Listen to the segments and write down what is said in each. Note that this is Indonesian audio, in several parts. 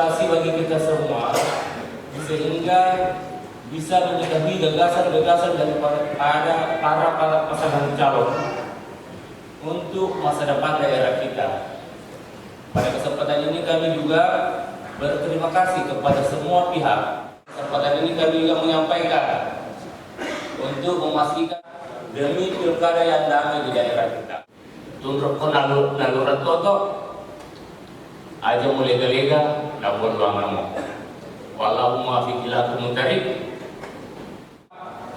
edukasi bagi kita semua, sehingga bisa mengetahui gagasan-gagasan daripada para pasangan calon untuk masa depan daerah kita. Pada kesempatan ini kami juga berterima kasih kepada semua pihak. Kesempatan ini kami juga menyampaikan untuk memastikan demi pilkada yang damai di daerah kita. Tunjuk naluran toto aja mulai lega lapor dua mamo. Wallahumma fi ilakum mutarib.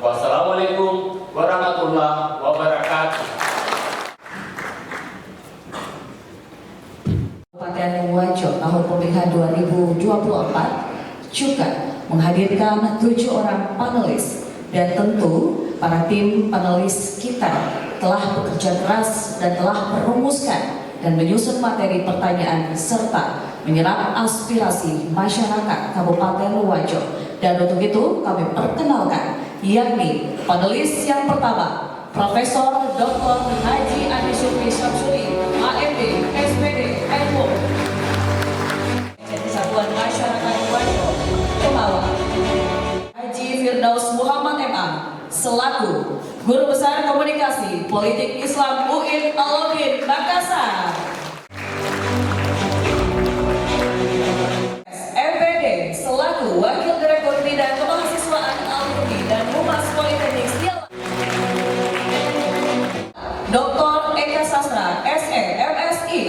Wassalamualaikum warahmatullahi wabarakatuh. Kabupaten Wajo tahun pemilihan 2024 juga menghadirkan 7 orang panelis, dan tentu para tim panelis kita telah bekerja keras dan telah merumuskan dan menyusun materi pertanyaan serta menyerap aspirasi masyarakat Kabupaten Wajo. Dan untuk itu kami perkenalkan yakni panelis yang pertama, Profesor Dr. Haji Andi Syukri Syamsuri, AMD, SPD, NU, Satuan Masyarakat Wajo, Kemawa. Haji Firdaus Muhammad MA selaku Guru Besar Komunikasi Politik Islam UIN Al-Uddin Makassar. SPD selaku Wakil Direktur Bidang Kemahasiswaan Alumni dan Humas Politeknik Sialan. Dr. Eka Sastra, SE, MSI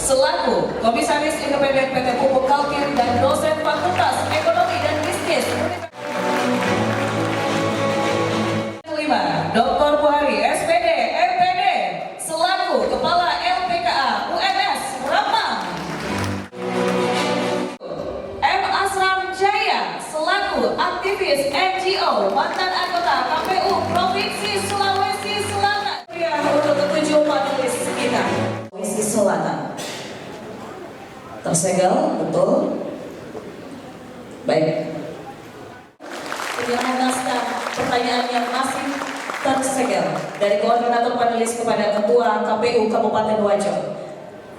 selaku Komisaris Independen PT Pupuk Kalkir dan dosen Fakultas Ekonomi dan Bisnis. Kelima, Dr. Buhari, SPD, MPD selaku Kepala LPKA UNS Rembang. M. Asram Jaya selaku aktivis NGO, mantan anggota KPU Provinsi Sulawesi Selatan. Untuk ketujuh panelis kita, Sulawesi Selatan. Tersegel, betul. Baik. Penyerahan naskah pertanyaan yang masih tersegel dari koordinator panelis kepada Ketua KPU Kabupaten Wajo.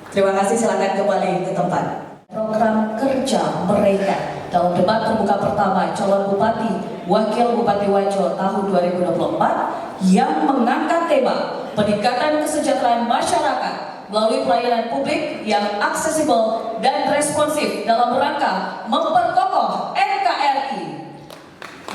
Terima kasih, silakan kembali ke tempat. Program kerja mereka dalam debat terbuka pertama calon bupati wakil Bupati Wajo tahun 2024 yang mengangkat tema peningkatan kesejahteraan masyarakat melalui pelayanan publik yang aksesibel dan responsif dalam rangka memperkokoh NKRI.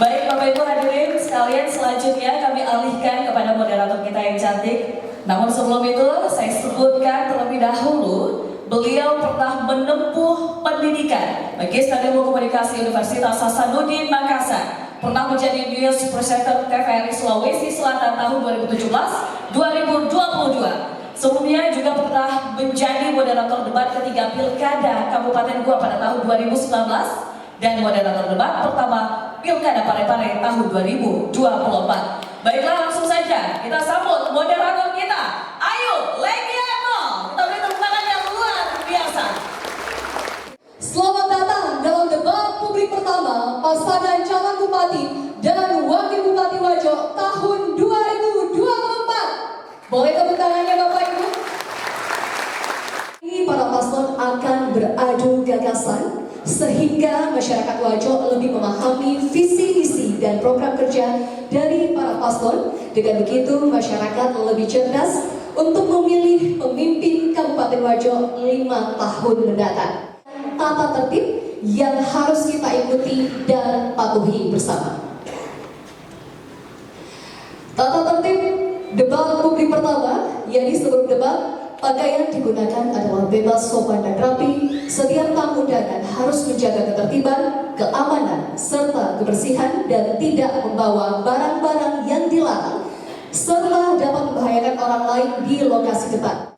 Baik Bapak Ibu hadirin sekalian, selanjutnya kami alihkan kepada moderator kita yang cantik. Namun sebelum itu saya sebutkan terlebih dahulu, beliau pernah menempuh pendidikan Magister Ilmu Komunikasi Universitas Hasanuddin Makassar, pernah menjadi News Presenter TVRI Sulawesi Selatan tahun 2017-2022. Sebelumnya juga pernah menjadi moderator debat ketiga Pilkada Kabupaten Goa pada tahun 2019 dan moderator debat pertama Pilkada Parepare tahun 2024. Baiklah, langsung saja kita sambut moderator kita, Ayu Legiano. Kita beri tepuk tangan yang luar biasa. Selamat datang dalam debat publik pertama pasangan calon bupati dan wakil bupati Wajo tahun 2024. Boleh tepuk tangannya Bapak Ibu? Ini para paslon akan beradu gagasan sehingga masyarakat Wajo lebih memahami visi misi dan program kerja dari para paslon. Dengan begitu masyarakat lebih cerdas untuk memilih pemimpin Kabupaten Wajo 5 tahun mendatang. Tata tertib yang harus kita ikuti dan patuhi bersama. Tata tertib debat publik pertama, yakni sebelum debat, pakaian digunakan adalah bebas, sopan dan rapi. Setiap tamu undangan harus menjaga ketertiban, keamanan, serta kebersihan dan tidak membawa barang-barang yang dilarang, serta dapat membahayakan orang lain di lokasi debat.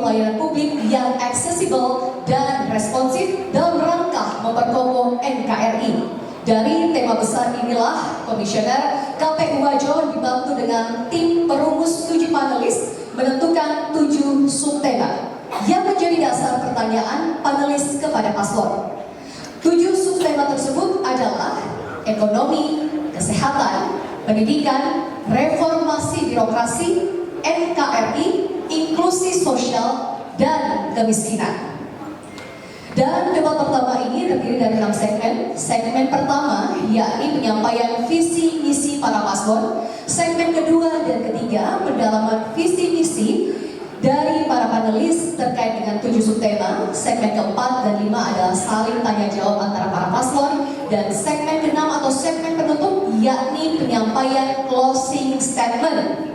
Pelayanan publik yang aksesibel dan responsif dalam rangka memperkokoh NKRI. Dari tema besar inilah Komisioner KPU Wajo dibantu dengan tim perumus 7 panelis menentukan 7 subtema yang menjadi dasar pertanyaan panelis kepada paslon. 7 subtema subtema tersebut adalah ekonomi, kesehatan, pendidikan, reformasi birokrasi, NKRI, inklusi sosial, dan kemiskinan. Dan debat pertama ini terdiri dari 6 segmen. Segmen pertama yakni penyampaian visi misi para paslon. Segmen kedua dan ketiga pendalaman visi misi dari para panelis terkait dengan 7 subtema. Segmen keempat dan 5 adalah saling tanya jawab antara para paslon. Dan segmen ke-6 atau segmen penutup yakni penyampaian closing statement.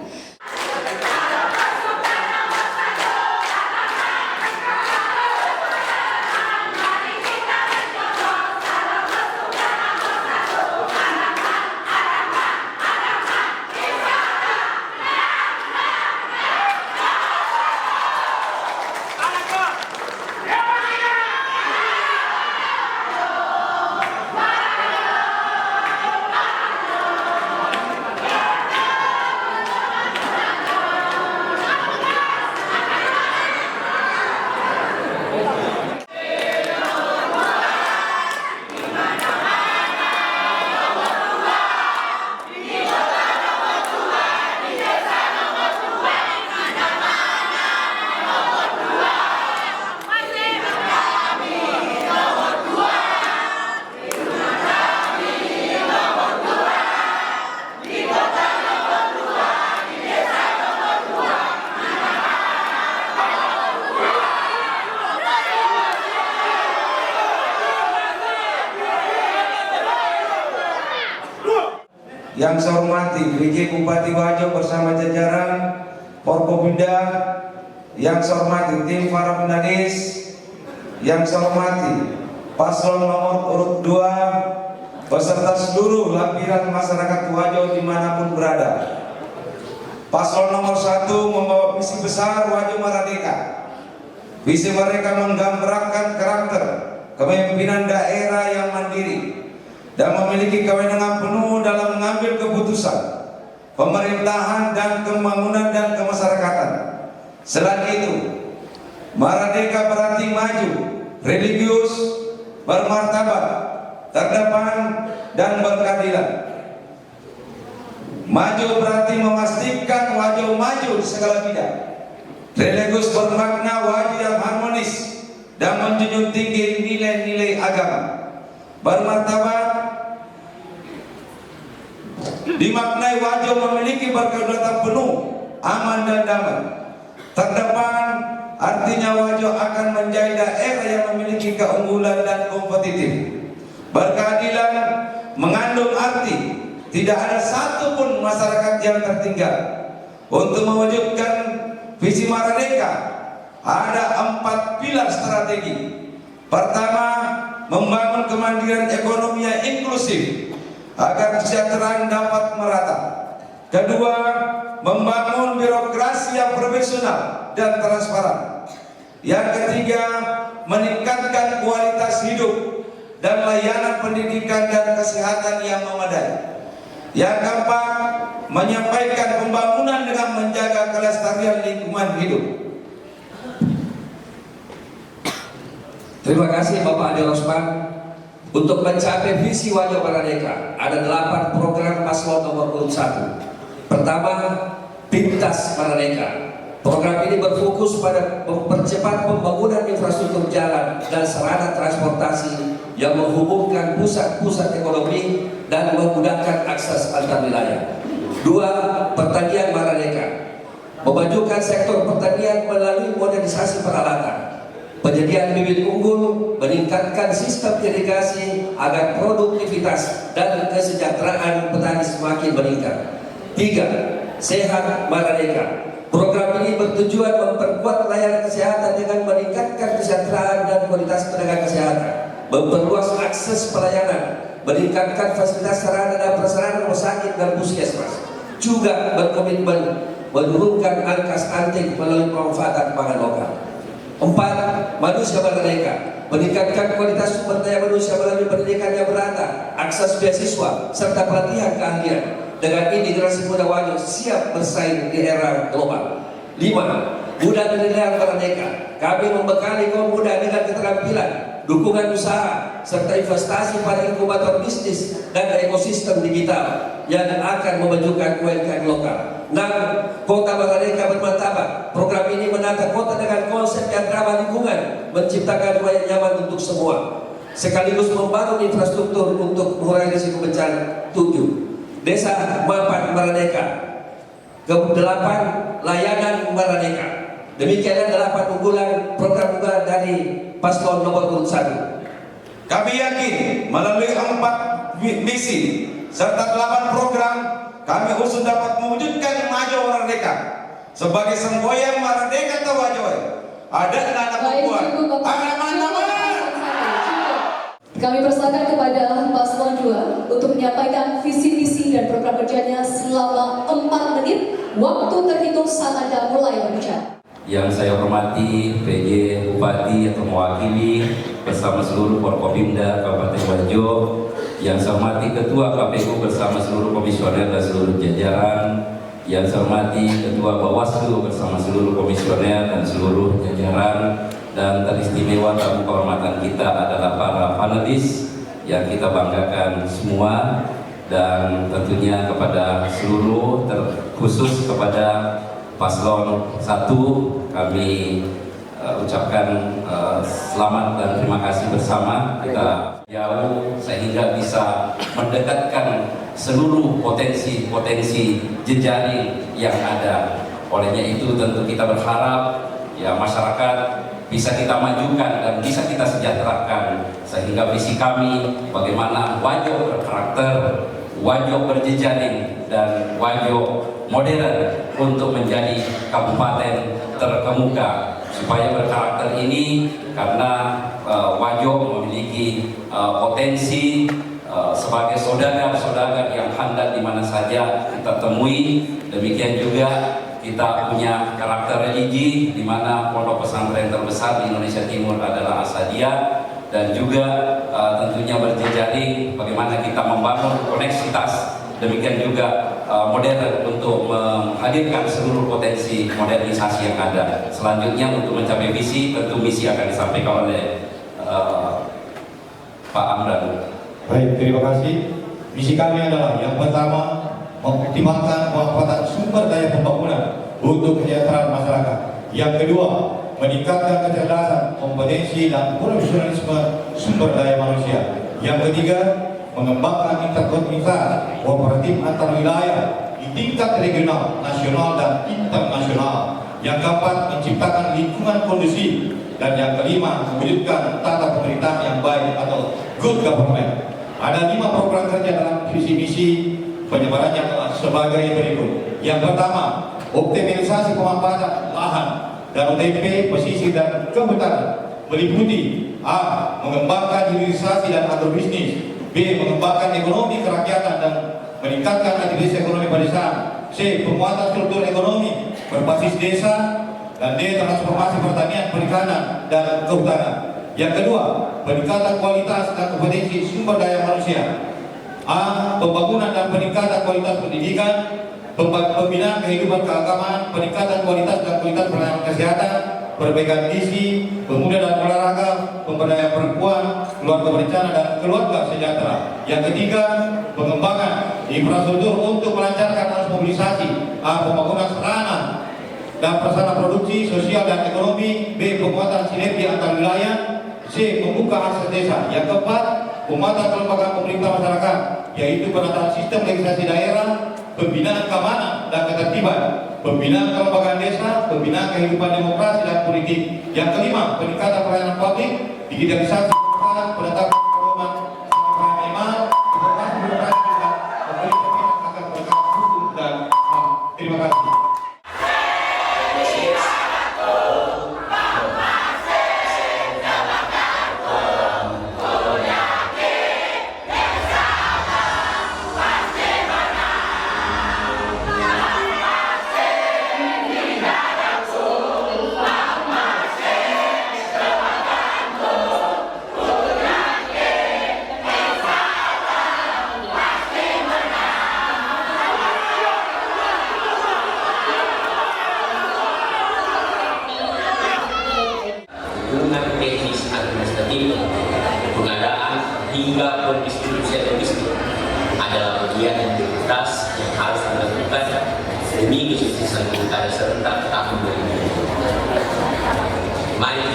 Yang saya hormati PJ Bupati Wajo bersama jajaran Forkopimda, yang saya hormati tim para penanis, yang saya hormati paslon nomor urut 2 beserta seluruh lapisan masyarakat Wajo dimanapun berada. Paslon nomor 1 membawa visi besar Wajo Merdeka. Visi mereka menggambarkan karakter kepemimpinan daerah yang mandiri dan memiliki kewenangan penuh dalam mengambil keputusan pemerintahan dan pembangunan dan kemasyarakatan. Selain itu, Merdeka berarti maju, religius, bermartabat, terdepan, dan berkeadilan. Maju berarti memastikan Wajo maju di segala bidang. Religius bermakna Wajo yang harmonis dan menjunjung tinggi nilai-nilai agama. Bermartabat dimaknai Wajo memiliki berkedaulatan penuh, aman dan damai. Terdepan artinya Wajo akan menjadi daerah yang memiliki keunggulan dan kompetitif. Berkeadilan mengandung arti tidak ada satupun masyarakat yang tertinggal. Untuk mewujudkan visi Merdeka ada 4 pilar strategi. Pertama, membangun kemandirian ekonomi yang inklusif agar kesejahteraan dapat merata. Kedua, membangun birokrasi yang profesional dan transparan. Yang ketiga, meningkatkan kualitas hidup dan layanan pendidikan dan kesehatan yang memadai. Yang keempat, menyampaikan pembangunan dengan menjaga kelestarian lingkungan hidup. Terima kasih Bapak Adi Rosman. Untuk mencapai visi Wajo Merdeka ada 8 program paslon nomor urut 1. Pertama, Pintas Merdeka. Program ini berfokus pada mempercepat pembangunan infrastruktur jalan dan sarana transportasi yang menghubungkan pusat-pusat ekonomi dan memudahkan akses antar wilayah. 2. Pertanian Merdeka. Memajukan sektor pertanian melalui modernisasi peralatan, penyediaan bibit unggul, meningkatkan sistem irigasi agar produktivitas dan kesejahteraan petani semakin meningkat. 3. Sehat Merdeka. Program ini bertujuan memperkuat layanan kesehatan dengan meningkatkan kesejahteraan dan kualitas tenaga kesehatan, memperluas akses pelayanan, meningkatkan fasilitas sarana dan prasarana rumah sakit dan puskesmas. Juga berkomitmen menurunkan angka stunting melalui pemanfaatan pangan lokal. 4. Manusia Merdeka. Meningkatkan kualitas sumber daya manusia melalui pendidikan yang merata, akses beasiswa, serta pelatihan keahlian. Dengan ini generasi muda Wajo siap bersaing di era global. 5. Muda milenial Merdeka. Kami membekali kaum muda dengan keterampilan, dukungan usaha, serta investasi pada inkubator bisnis dan ekosistem digital yang akan memajukan UMKM lokal. 6. Kota Maraneka bermartabat. Program ini menata kota dengan konsep yang ramah lingkungan, menciptakan ruang nyaman untuk semua, sekaligus membangun infrastruktur untuk mengurangi risiko bencana. 7. Desa Mapan Maraneka. 8. Layanan Maraneka. Demikianlah 8 unggulan program unggulan dari paslon nomor urut 1. Kami yakin melalui 4 misi serta 8 program kami usul dapat mewujudkan maju Maraneka sebagai semboyan Maraneka Tawajoy. Ada anak perempuan, anak-anak. Kami persilakan kepada paslon 2 untuk menyampaikan visi misi dan program kerjanya selama 4 menit. Waktu terhitung saat Anda mulai berbicara. Yang saya hormati PJ Bupati atau mewakili bersama seluruh Forkopimda Kabupaten Wajo, yang saya hormati Ketua KPU bersama seluruh komisioner dan seluruh jajaran, yang saya hormati Ketua Bawaslu bersama seluruh komisioner dan seluruh jajaran, dan teristimewa tamu kehormatan kita adalah para panelis yang kita banggakan semua, dan tentunya kepada seluruh terkhusus kepada Paslon 1 kami ucapkan selamat dan terima kasih bersama. Kita jauh sehingga bisa mendekatkan seluruh potensi-potensi jejaring yang ada. Olehnya itu tentu kita berharap ya masyarakat bisa kita majukan dan bisa kita sejahterakan, sehingga visi kami bagaimana Wajo berkarakter, Wajo berjejaring, dan Wajo modern untuk menjadi kabupaten terkemuka. Supaya berkarakter ini karena Wajo memiliki potensi sebagai saudagar-saudagar yang handal di mana saja kita temui. Demikian juga kita punya karakter religi di mana pondok pesantren terbesar di Indonesia Timur adalah Asadiyah, dan juga tentunya berjejaring bagaimana kita membangun koneksitas. Demikian juga modern untuk menghadirkan seluruh potensi modernisasi yang ada. Selanjutnya untuk mencapai visi, tentu misi akan disampaikan oleh Pak Amran. Baik, terima kasih. Misi kami adalah yang pertama, mengoptimalkan pemanfaatan sumber daya pembangunan untuk kesejahteraan masyarakat. Yang kedua, meningkatkan kecerdasan, kompetensi dan profesionalisme sumber daya manusia. Yang ketiga, mengembangkan interkomunitas kooperatif antar wilayah di tingkat regional, nasional, dan internasional. Yang keempat, menciptakan lingkungan kondusif. Dan yang kelima, mewujudkan tata pemerintahan yang baik atau good government. Ada 5 program kerja dalam visi misi, penyebarannya sebagai berikut. Yang pertama, optimalisasi pemanfaatan lahan dan OTP, pesisir dan kehutanan, meliputi A. Mengembangkan hilirisasi dan agrobisnis, B. Mengembangkan ekonomi kerakyatan dan meningkatkan aktivitas ekonomi pedesaan, C. Penguatan struktur ekonomi berbasis desa, dan D. Transformasi pertanian, perikanan, dan kehutanan. Yang kedua, peningkatan kualitas dan kompetensi sumber daya manusia. A. Pembangunan dan peningkatan kualitas pendidikan, pembinaan kehidupan keagamaan, peningkatan kualitas dan kualitas pelayanan kesehatan, perbaikan gizi, pemuda dan olahraga, pemberdayaan perempuan, keluarga berencana, dan keluarga sejahtera. Yang ketiga, pengembangan infrastruktur untuk melancarkan arus mobilisasi. A. Pembangunan sarana dan prasarana produksi, sosial dan ekonomi. B. Penguatan sinergi antar wilayah. C. Membuka akses desa. Yang keempat, penguatan kelembagaan pemerintah masyarakat, yaitu penataan sistem legislasi daerah, pembinaan keamanan dan ketertiban, pembinaan kelembagaan desa, pembinaan kehidupan demokrasi dan politik. Yang kelima, peningkatan pelayanan publik, digitalisasi, penetapan pedoman minimal, penetapan birokrasi, dan pemerintahan akan penegakan hukum dan HAM. Terima kasih. bagian aktivitas yang harus Anda lakukan demi kesuksesan pilkada serentak tahun 2020. Mari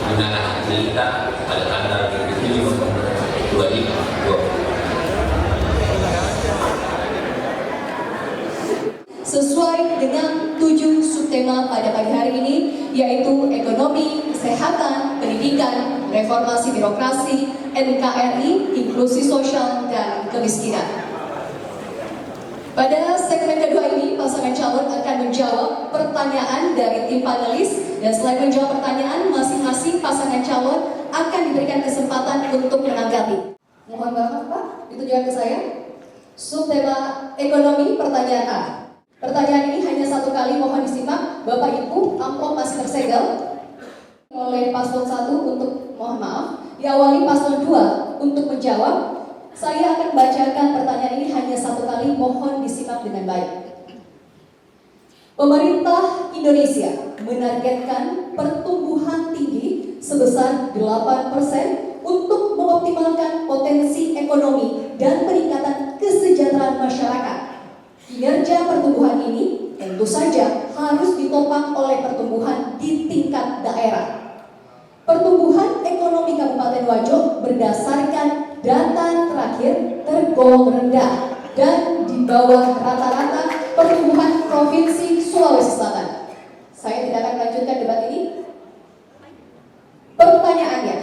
gunakan hak kita pada tanggal 27 November 2020. Sesuai dengan 7 subtema pada pagi hari ini, yaitu ekonomi, kesehatan, pendidikan, reformasi birokrasi, NKRI, inklusi sosial, dan kemiskinan. Pada segmen kedua ini, pasangan calon akan menjawab pertanyaan dari tim panelis, dan selain menjawab pertanyaan, masing-masing pasangan calon akan diberikan kesempatan untuk menanggapi. Mohon maaf Pak, ditujukan ke saya. Subtema ekonomi, pertanyaan A. Pertanyaan ini hanya 1 kali, mohon disimak. Bapak Ibu, amplop masih tersegel oleh paslon 1 untuk, mohon maaf, diawali paslon 2 untuk menjawab. Saya akan bacakan pertanyaan ini hanya 1 kali, mohon disimak dengan baik. Pemerintah Indonesia menargetkan pertumbuhan tinggi sebesar 8% untuk mengoptimalkan potensi ekonomi dan peningkatan kesejahteraan masyarakat. Kinerja pertumbuhan ini tentu saja harus ditopang oleh pertumbuhan di tingkat daerah. Pertumbuhan ekonomi Kabupaten Wajo berdasarkan data terakhir tergolong rendah dan di bawah rata-rata pertumbuhan Provinsi Sulawesi Selatan. Saya tidak akan melanjutkan debat ini. Pertanyaannya,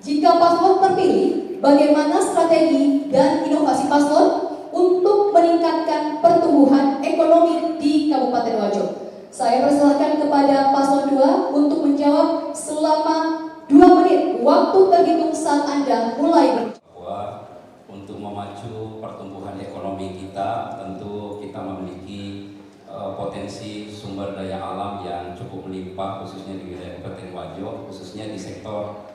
jika paslon terpilih, bagaimana strategi dan inovasi paslon untuk meningkatkan pertumbuhan ekonomi di Kabupaten Wajo? Saya persilahkan kepada paslon 2 untuk menjawab selama 2 menit. Waktu terhitung saat Anda mulai. Bahwa untuk memacu pertumbuhan ekonomi kita, tentu kita memiliki potensi sumber daya alam yang cukup melimpah, khususnya di wilayah Kabupaten Wajo, khususnya di sektor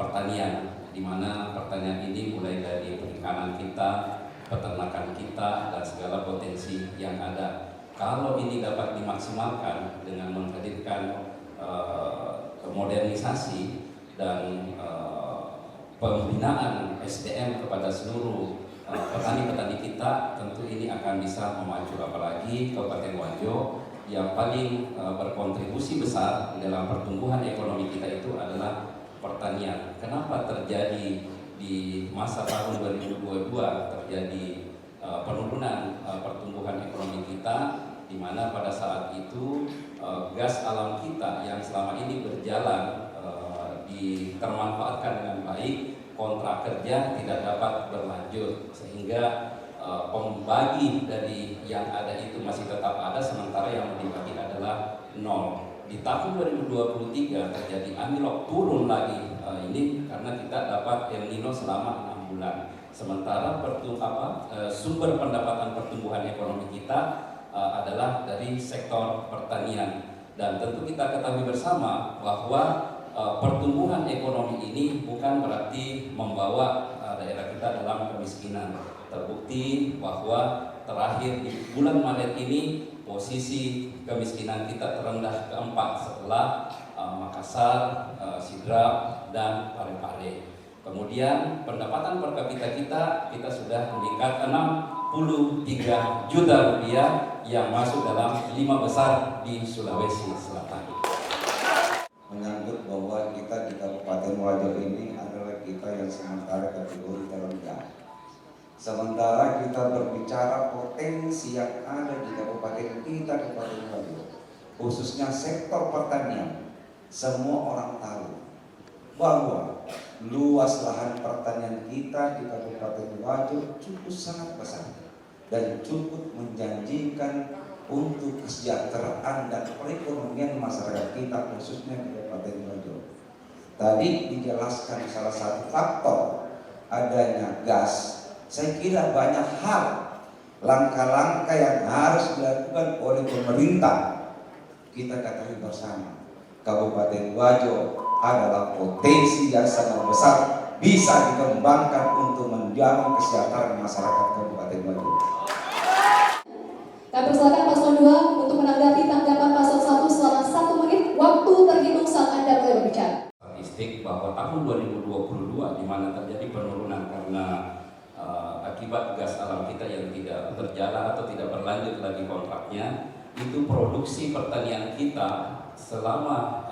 pertanian, di mana pertanian ini mulai dari perikanan kita, peternakan kita, dan segala potensi yang ada. Kalau ini dapat dimaksimalkan dengan menghadirkan modernisasi dan pembinaan SDM kepada seluruh petani-petani kita, tentu ini akan bisa memacu. Apalagi Kabupaten Wajo yang paling berkontribusi besar dalam pertumbuhan ekonomi kita itu adalah pertanian. Kenapa terjadi di masa tahun 2022 terjadi penurunan pertumbuhan ekonomi kita, di mana pada saat itu gas alam kita yang selama ini berjalan termanfaatkan dengan baik, kontrak kerja tidak dapat berlanjut, sehingga pembagi dari yang ada itu masih tetap ada, sementara yang dibagi adalah 0. Di tahun 2023 terjadi anjlok, turun lagi ini karena kita dapat El Nino selama 6 bulan. Sementara sumber pendapatan pertumbuhan ekonomi kita adalah dari sektor pertanian. Dan tentu kita ketahui bersama bahwa pertumbuhan ekonomi ini bukan berarti membawa daerah kita dalam kemiskinan. Terbukti bahwa terakhir di bulan Maret ini posisi kemiskinan kita terendah keempat setelah Makassar, Sidrap, dan Parepare. Kemudian pendapatan per kapita kita sudah meningkat 63 juta rupiah yang masuk dalam 5 besar di Sulawesi Selatan. Menyambut bahwa kita di Kabupaten Wajo ini adalah kita yang sementara kategori terendah. Sementara kita berbicara potensi yang ada di Kabupaten kita, Kabupaten Wajo, khususnya sektor pertanian, semua orang tahu bahwa luas lahan pertanian kita di Kabupaten Wajo cukup sangat besar dan cukup menjanjikan untuk kesejahteraan dan perekonomian masyarakat kita, khususnya di Kabupaten Wajo. Tadi dijelaskan salah satu faktor adanya gas. Saya kira banyak hal, langkah-langkah yang harus dilakukan oleh pemerintah. Kita ketahui bersama, Kabupaten Wajo adalah potensi yang sangat besar, bisa dikembangkan untuk menjamin kesejahteraan masyarakat Kabupaten Wajo. Kami persilakan paslon 2 untuk menanggapi tanggapan paslon 1 selama 1 menit. Waktu terhitung saat Anda mulai berbicara. Statistik bahwa tahun 2022 di mana terjadi penurunan karena akibat gas alam kita yang terjalan atau tidak berlanjut lagi kontraknya, itu produksi pertanian kita selama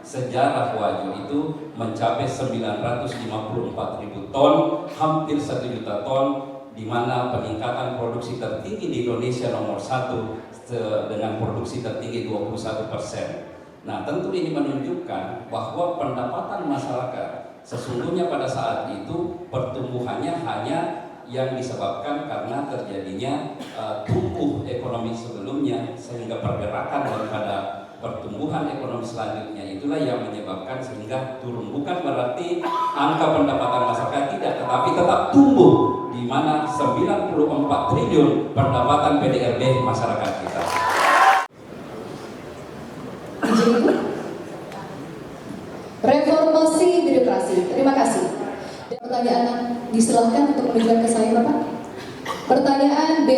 sejarah Wajo itu mencapai 954.000 ton, hampir 1 juta ton, di mana peningkatan produksi tertinggi di Indonesia nomor 1 dengan produksi tertinggi 21%. Nah, tentu ini menunjukkan bahwa pendapatan masyarakat sesungguhnya pada saat itu pertumbuhannya hanya yang disebabkan karena terjadinya tumbuh ekonomi sebelumnya, sehingga pergerakan daripada pertumbuhan ekonomi selanjutnya itulah yang menyebabkan sehingga turun. Bukan berarti angka pendapatan masyarakat tidak, tetapi tetap tumbuh, di mana 94 triliun pendapatan PDRB masyarakat kita. Reformasi birokrasi. Terima kasih. Dan pertanyaan disilahkan untuk menunjukkan ke saya, Bapak. Pertanyaan B.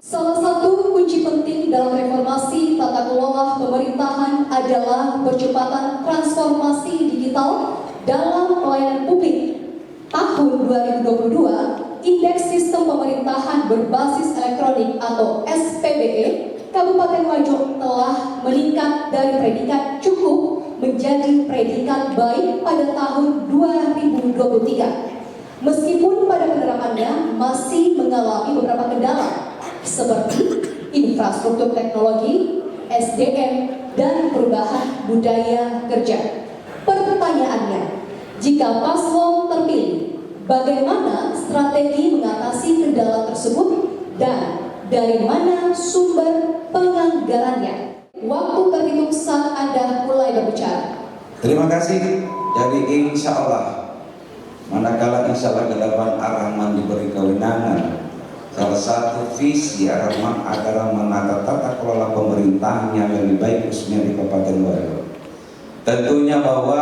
Salah satu kunci penting dalam reformasi tata kelola pemerintahan adalah percepatan transformasi digital dalam pelayanan publik. Tahun 2022, Indeks Sistem Pemerintahan Berbasis Elektronik atau SPBE Kabupaten Wajo telah meningkat dari predikat cukup menjadi predikat baik pada tahun 2023. Meskipun pada penerapannya masih mengalami beberapa kendala seperti infrastruktur teknologi, SDM, dan perubahan budaya kerja. Pertanyaannya, jika paslon terpilih, bagaimana strategi mengatasi kendala tersebut dan dari mana sumber penganggarannya? Waktu terhitung saat Anda mulai berbicara. Terima kasih. Jadi insya Allah, manakala insya Allah ke depan Ar-Rahman diberi kewenangan, salah satu visi Ar-Rahman adalah menata tata kelola pemerintahan yang lebih baik khususnya di Kabupaten Wajo. Tentunya bahwa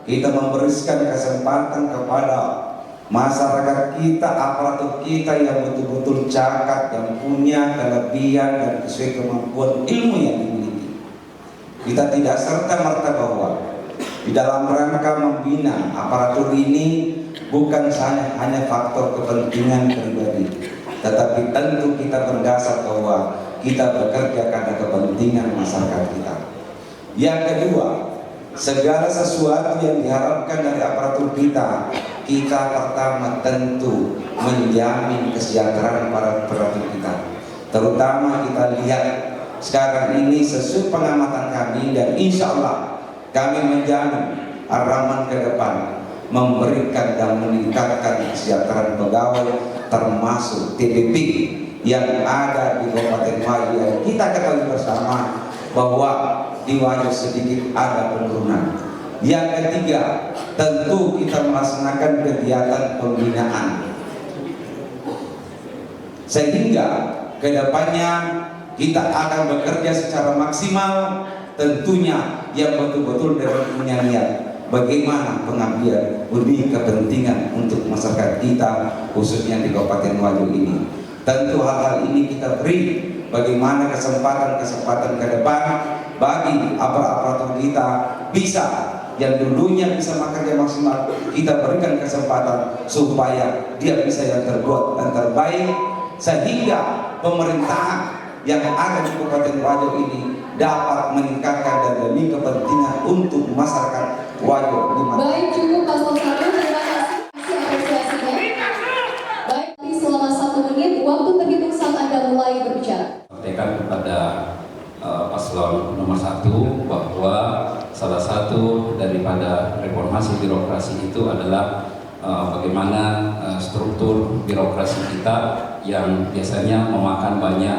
kita memberikan kesempatan kepada masyarakat kita, aparatur kita yang betul-betul cakap, yang punya kelebihan dan sesuai kemampuan ilmu yang dimiliki. Kita tidak serta-merta bahwa di dalam rangka membina aparatur ini bukan hanya faktor kepentingan pribadi, tetapi tentu kita berdasar bahwa kita bekerja karena kepentingan masyarakat kita. Yang kedua, segala sesuatu yang diharapkan dari aparatur kita pertama tentu menjamin kesejahteraan para aparatur kita. Terutama kita lihat sekarang ini sesuai pengamatan kami, dan insya Allah kami menjamin Ar-Rahman ke depan memberikan dan meningkatkan kesejahteraan pegawai, termasuk TPP yang ada di Kabupaten Wajo. Kita ketahui bersama bahwa di Wajo sedikit ada penurunan. Yang ketiga, tentu kita melaksanakan kegiatan pembinaan, sehingga kedepannya kita akan bekerja secara maksimal, tentunya yang betul-betul punya niat bagaimana pengabdian demi kepentingan untuk masyarakat kita khususnya di Kabupaten Wajo ini. Tentu hal-hal ini kita beri bagaimana kesempatan ke depan bagi aparatur kita bisa, yang dulunya bisa bekerja maksimal, kita berikan kesempatan supaya dia bisa yang terbuat dan terbaik, sehingga pemerintahan yang ada di Kabupaten Wajo ini dapat meningkatkan dan demi kepentingan untuk masyarakat Wajo. Baik, cukup Paslon 1, terima kasih apresiasinya. Baik, selama 1 menit, waktu terhitung saat Anda mulai berbicara. Sampaikan kepada paslon nomor 1 bahwa salah satu daripada reformasi birokrasi itu adalah bagaimana struktur birokrasi kita yang biasanya memakan banyak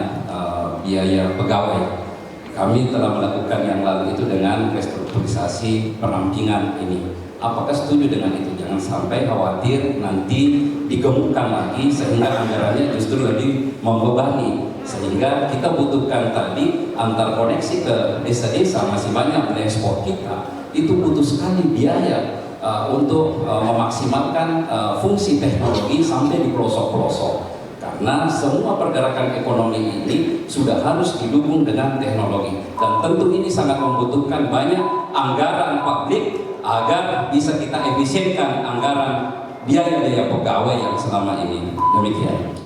biaya pegawai. Kami telah melakukan yang lalu itu dengan restrukturisasi perampingan ini. Apakah setuju dengan itu? Jangan sampai khawatir nanti digemukkan lagi sehingga anggarannya justru lebih membebani. Sehingga kita butuhkan tadi antar koneksi ke desa-desa, masih banyak ekspor kita, itu butuh sekali biaya untuk memaksimalkan fungsi teknologi sampai di pelosok-pelosok. Karena semua pergerakan ekonomi ini sudah harus didukung dengan teknologi, dan tentu ini sangat membutuhkan banyak anggaran publik agar bisa kita efisienkan anggaran biaya-biaya pegawai yang selama ini. Demikian.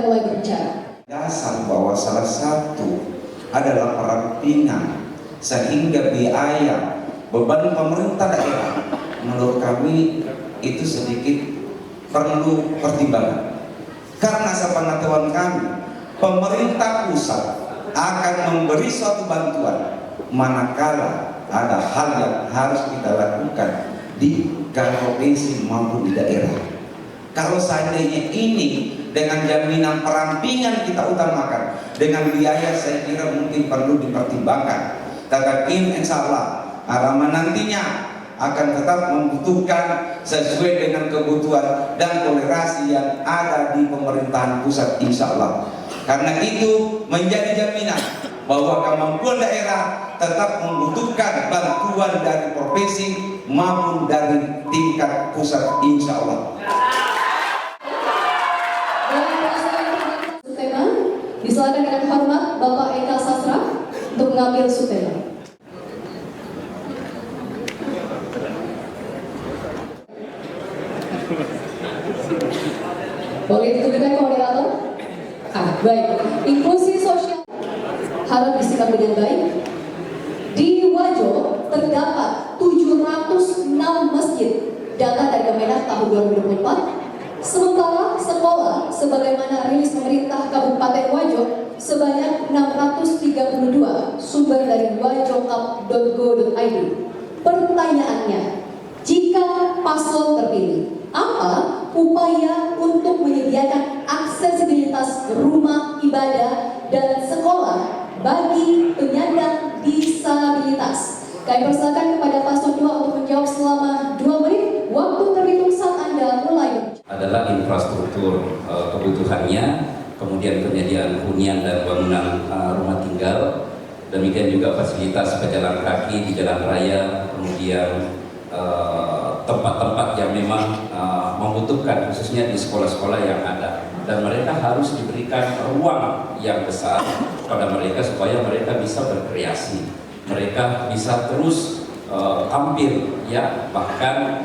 mulai berbicara. Dasar bahwa salah satu adalah perampingan sehingga biaya beban pemerintah daerah menurut kami itu sedikit perlu pertimbangan. Karena sepengetahuan kami, pemerintah pusat akan memberi suatu bantuan manakala ada hal yang harus kita lakukan di provinsi maupun di daerah. Kalau seandainya ini dengan jaminan perampingan kita utamakan, dengan biaya saya kira mungkin perlu dipertimbangkan. Tetapi insya Allah harapan nantinya akan tetap membutuhkan sesuai dengan kebutuhan dan toleransi yang ada di pemerintahan pusat insya Allah. Karena itu menjadi jaminan bahwa kemampuan daerah tetap membutuhkan bantuan dari provinsi maupun dari tingkat pusat insya Allah. Subtema, disilakan dengan hormat Bapak Eka Sastra untuk mengambil subtema. Boleh ditunjukkan koordinator? Baik. Inklusi sosial harus disikap dengan baik. Di Wajo terdapat 706 masjid, data dari Kemenak tahun 2024. Sementara sekolah sebagaimana rilis pemerintah Kabupaten Wajo sebanyak 632, sumber dari wajokap.go.id. Pertanyaannya, jika paslon terpilih, apa upaya untuk menyediakan aksesibilitas rumah ibadah dan sekolah bagi penyandang disabilitas? Kami persilakan kepada paslon 2 untuk menjawab selama 2 menit. Waktu terhitung saat Anda mulai. Adalah infrastruktur kebutuhannya, kemudian penyediaan hunian dan bangunan rumah tinggal, demikian juga fasilitas pejalan kaki di jalan raya, kemudian tempat-tempat yang memang membutuhkan khususnya di sekolah-sekolah yang ada, dan mereka harus diberikan ruang yang besar pada mereka supaya mereka bisa berkreasi, mereka bisa terus tampil, ya, bahkan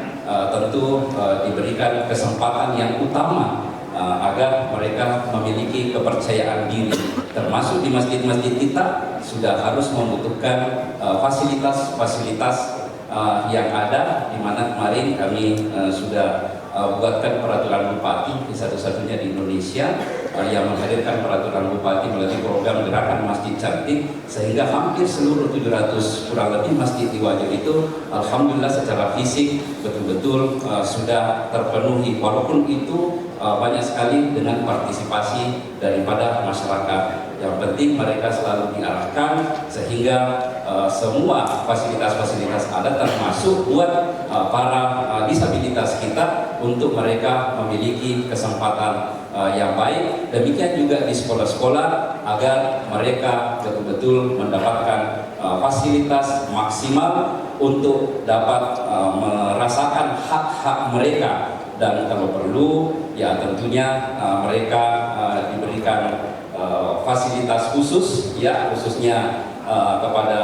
tentu diberikan kesempatan yang utama agar mereka memiliki kepercayaan diri, termasuk di masjid-masjid kita sudah harus membutuhkan fasilitas-fasilitas yang ada, di mana kemarin kami sudah buatkan peraturan bupati satu-satunya di Indonesia yang menghadirkan peraturan bupati melalui program Gerakan Masjid Cantik, sehingga hampir seluruh 700 kurang lebih masjid di Wajo itu alhamdulillah secara fisik betul-betul sudah terpenuhi, walaupun itu banyak sekali dengan partisipasi daripada masyarakat. Yang penting mereka selalu diarahkan sehingga semua fasilitas-fasilitas ada, termasuk buat para disabilitas kita untuk mereka memiliki kesempatan yang baik. Demikian juga di sekolah-sekolah agar mereka betul-betul mendapatkan fasilitas maksimal untuk dapat merasakan hak-hak mereka, dan kalau perlu ya tentunya mereka diberikan fasilitas khusus, ya, khususnya kepada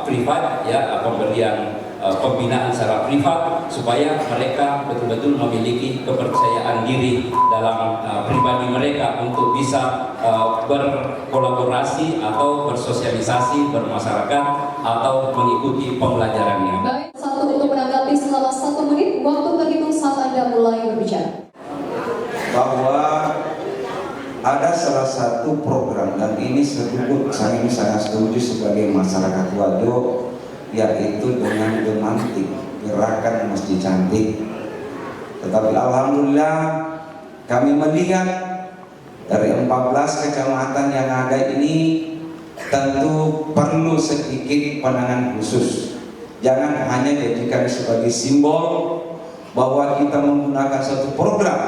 privat, ya, pemberian pembinaan secara privat supaya mereka betul-betul memiliki kepercayaan diri dalam pribadi mereka untuk bisa berkolaborasi atau bersosialisasi bermasyarakat atau mengikuti pembelajarannya. Baik, satu untuk menanggapi selama 1 menit. Waktu terhitung saat Anda mulai berbicara. Bahwa ada salah satu program, dan ini saya sangat setuju sebagai masyarakat Wajo, yaitu dengan Demantik, Gerakan Masjid Cantik. Tetapi alhamdulillah kami melihat dari 14 kecamatan yang ada ini tentu perlu sedikit penanganan khusus. Jangan hanya dijadikan sebagai simbol bahwa kita menggunakan suatu program,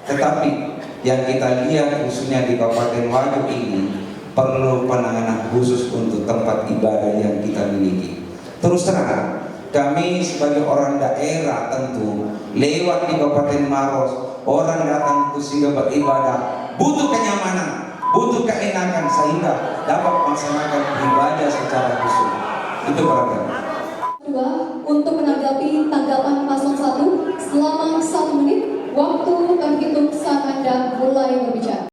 tetapi yang kita lihat khususnya di Kabupaten Wajo ini perlu penanganan khusus untuk tempat ibadah yang kita miliki. Terus terang, kami sebagai orang daerah tentu lewat di Kabupaten Maros, orang datang itu sehingga beribadah butuh kenyamanan, butuh keenakan sehingga dapat melaksanakan ibadah secara khusus. Itu barangkali. Untuk menanggapi tanggapan paslon 1 selama 1 menit. Waktu terhitung saat Anda mulai berbicara.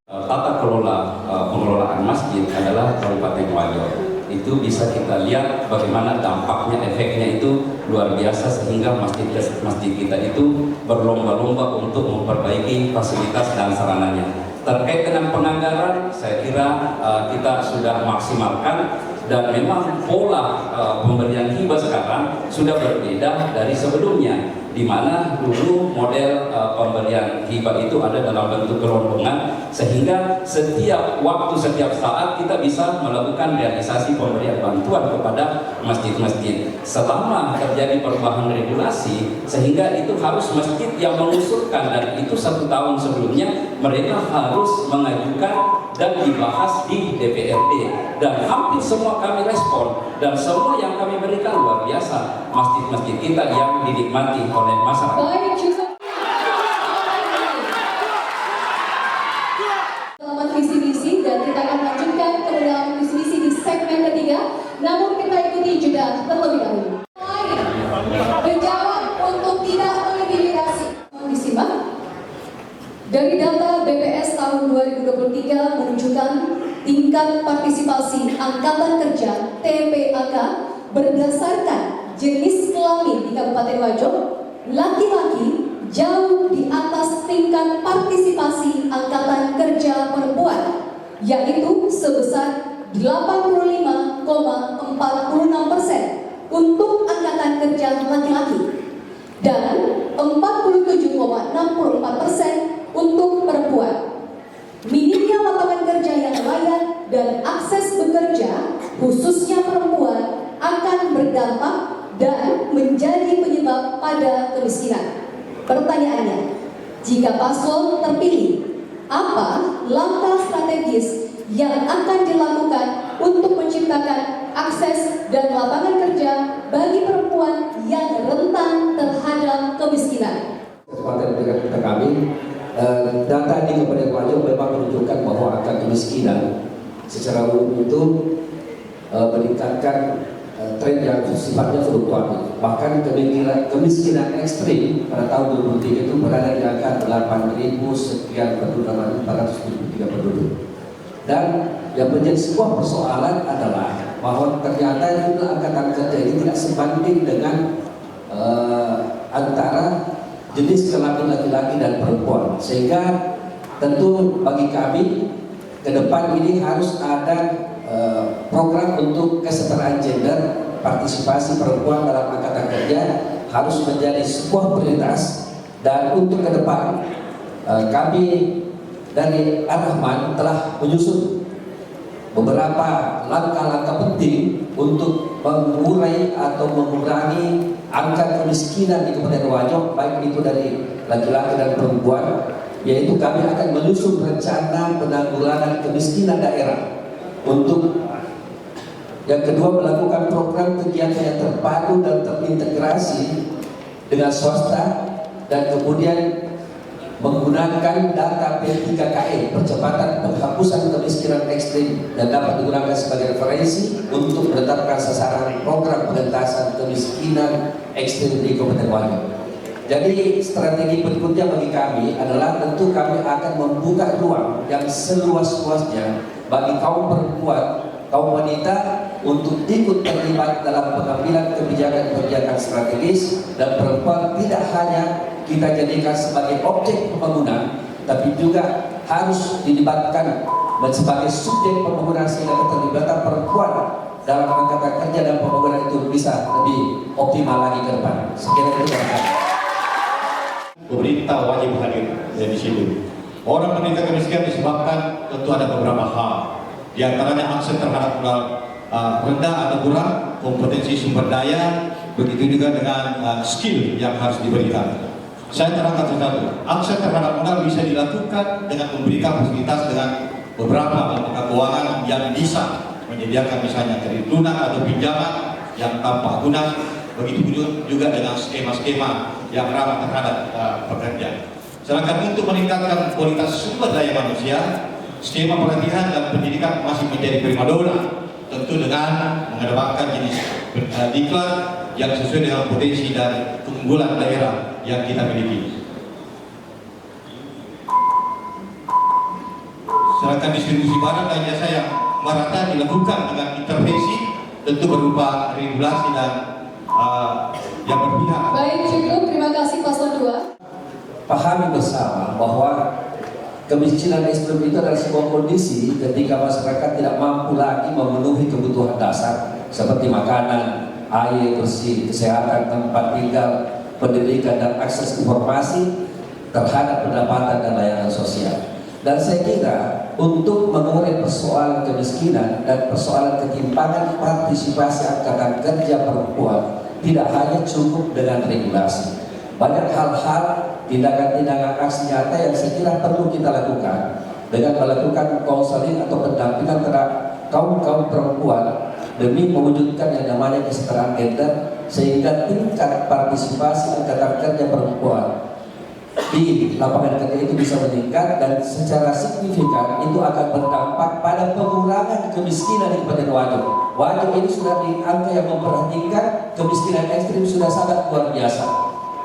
dampaknya, efeknya itu luar biasa sehingga masjid kita itu berlomba-lomba untuk memperbaiki fasilitas dan sarananya. Terkait dengan penganggaran, saya kira kita sudah maksimalkan dan memang pola pemberian hibah sekarang sudah berbeda dari sebelumnya, di mana dulu model pemberian hibah itu ada dalam bentuk kerombongan, sehingga setiap waktu, setiap saat kita bisa melakukan realisasi pemberian bantuan kepada masjid-masjid. Selama terjadi perubahan regulasi, sehingga itu harus masjid yang mengusulkan, dan itu 1 tahun sebelumnya mereka harus mengajukan dan dibahas di DPRD, dan hampir semua kami respon, dan semua yang kami berikan luar biasa masjid-masjid kita yang dinikmati oleh masyarakat. Baik, juga selamat visi misi, dan kita akan lanjutkan ke dalam visi misi di segmen ketiga. Namun kita ikuti jeda terlebih dahulu. Menjawab untuk tidak mengintimidasi. Disimak. Dari data BPS tahun 2023 menunjukkan tingkat partisipasi Angkatan Kerja TPAK berdasarkan jenis kelamin di Kabupaten Wajo, laki-laki jauh di atas tingkat partisipasi Angkatan Kerja perempuan, yaitu sebesar 85,46% untuk Angkatan Kerja laki-laki dan 47,64% untuk perempuan. Minimnya lapangan kerja yang layak dan akses bekerja, khususnya perempuan, akan berdampak dan menjadi penyebab pada kemiskinan. Pertanyaannya, jika paslon terpilih, apa langkah strategis yang akan dilakukan untuk menciptakan akses dan lapangan kerja bagi perempuan yang rentan terhadap kemiskinan? Kesempatan dengan kami, data di Kabupaten Wajo memang menunjukkan bahwa angka kemiskinan secara umum itu meningkatkan tren yang sifatnya fluktuatif. Bahkan kemiskinan ekstrim pada tahun 2003 itu berada di angka 8.000 sekian penduduk, 473 penduduk. Dan yang menjadi sebuah persoalan adalah bahwa ternyata juga angkatan kerja ini tidak sebanding dengan antara jenis kelamin laki-laki dan perempuan, sehingga tentu bagi kami ke depan ini harus ada program untuk kesetaraan gender, partisipasi perempuan dalam angkatan kerja harus menjadi sebuah prioritas. Dan untuk ke depan kami dari Ar-Rahman telah menyusun beberapa langkah-langkah penting untuk mengurai atau mengurangi angka kemiskinan di Kabupaten Wajo, baik itu dari laki-laki dan perempuan, yaitu kami akan menyusun rencana penanggulangan kemiskinan daerah. Untuk yang kedua, melakukan program kegiatan yang terpadu dan terintegrasi dengan swasta, dan kemudian menggunakan data P3KE, percepatan penghapusan kemiskinan ekstrim, dan dapat digunakan sebagai referensi untuk menetapkan sasaran program pengentasan kemiskinan ekstrim di Kabupaten Wajo. Jadi strategi berikutnya bagi kami adalah tentu kami akan membuka ruang yang seluas-luasnya bagi kaum perempuan, kaum wanita untuk ikut terlibat dalam pengambilan kebijakan-kebijakan strategis, dan perempuan tidak hanya kita jadikan sebagai objek pembangunan, tapi juga harus dilibatkan sebagai subjek pembangunan, sehingga keterlibatan perempuan dalam angkatan kerja dan pembangunan itu bisa lebih optimal lagi ke depan. Sekian itu terima kasih. Pemerintah wajib hadir di situ. Orang meningkat kemiskinan disebabkan tentu ada beberapa hal. Di antaranya akses terhadap modal rendah atau kurang, kompetensi sumber daya, begitu juga dengan skill yang harus diberikan. Saya terangkan satu, akses terhadap modal bisa dilakukan dengan memberikan fasilitas dengan beberapa lembaga keuangan yang bisa menyediakan misalnya kredit lunak atau pinjaman yang tanpa guna, begitu juga dengan skema-skema yang ramah terhadap pekerja. Sedangkan untuk meningkatkan kualitas sumber daya manusia, skema pelatihan dan pendidikan masih menjadi primadona, tentu dengan mengedepankan jenis diklat yang sesuai dengan potensi dan keunggulan daerah yang kita miliki. Sedangkan distribusi barang dan jasa yang merata dilakukan dengan intervensi tentu berupa regulasi dan yang berpihak. Baik, cukup. Terima kasih Paslon 2. Pahami bersama bahwa kemiskinan ekstrem itu adalah sebuah kondisi ketika masyarakat tidak mampu lagi memenuhi kebutuhan dasar seperti makanan, air bersih, kesehatan, tempat tinggal, pendidikan, dan akses informasi terhadap pendapatan dan layanan sosial. Dan saya kira untuk mengurai persoalan kemiskinan dan persoalan ketimpangan partisipasi angkatan kerja perempuan tidak hanya cukup dengan regulasi. Banyak hal-hal, tindakan-tindakan aksi nyata yang saya kira perlu kita lakukan dengan melakukan konseling atau pendampingan terhadap kaum-kaum perempuan demi mewujudkan yang namanya kesetaraan gender sehingga tingkat partisipasi angkatan kerja perempuan di lapangan kerja itu bisa meningkat dan secara signifikan itu akan berdampak pada pengurangan kemiskinan di Kabupaten Wajo. Wajo ini sudah di angka yang memperhatikan kemiskinan ekstrim sudah sangat luar biasa.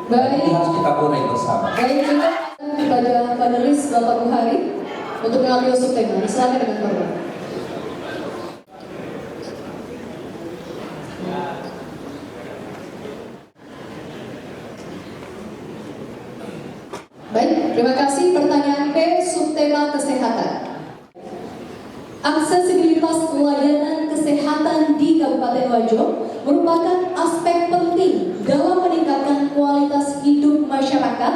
Baik. Ini harus kita mulai bersama. Baik, juga kepada panelis Bapak Buhari untuk mengambil subtema. Silakan dengan Bapak. Baik, terima kasih. Pertanyaan P, subtema kesehatan. Aksesibilitas layanan kesehatan di Kabupaten Wajo merupakan aspek penting dalam meningkatkan kualitas hidup masyarakat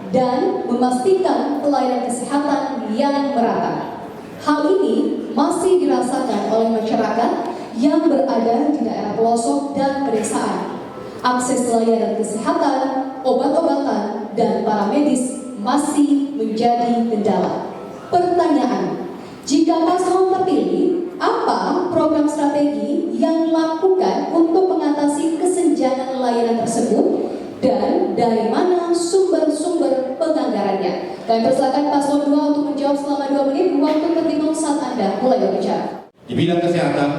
dan memastikan pelayanan kesehatan yang merata. Hal ini masih dirasakan oleh masyarakat yang berada di daerah pelosok dan pedesaan. Akses layanan kesehatan, obat-obatan, dan para medis masih menjadi kendala. Pertanyaan, jika paslon terpilih, apa program strategi yang dilakukan untuk mengatasi kesenjangan layanan tersebut dan dari mana sumber-sumber penganggarannya? Kami persilakan paslon 2 untuk menjawab selama 2 menit. Waktu terhitung saat Anda mulai berbicara. Di bidang kesehatan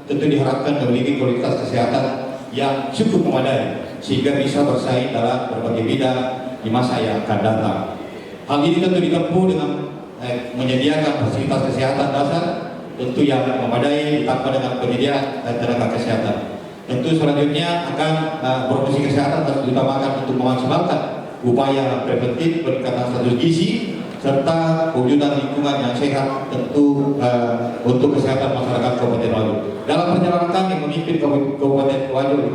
tentu diharapkan memiliki kualitas kesehatan yang cukup memadai sehingga bisa bersaing dalam berbagai bidang di masa yang akan datang. Hal ini tentu ditempuh dengan menyediakan fasilitas kesehatan dasar tentu yang memadai ditambah dengan penyediaan tenaga kesehatan. Tentu selanjutnya akan promosi kesehatan harus diutamakan untuk memaksimalkan upaya preventif peningkatan status gizi serta wujudkan lingkungan yang sehat tentu untuk kesehatan masyarakat Kabupaten Wajo. Dalam perjalanan kami memimpin Kabupaten Wajo 5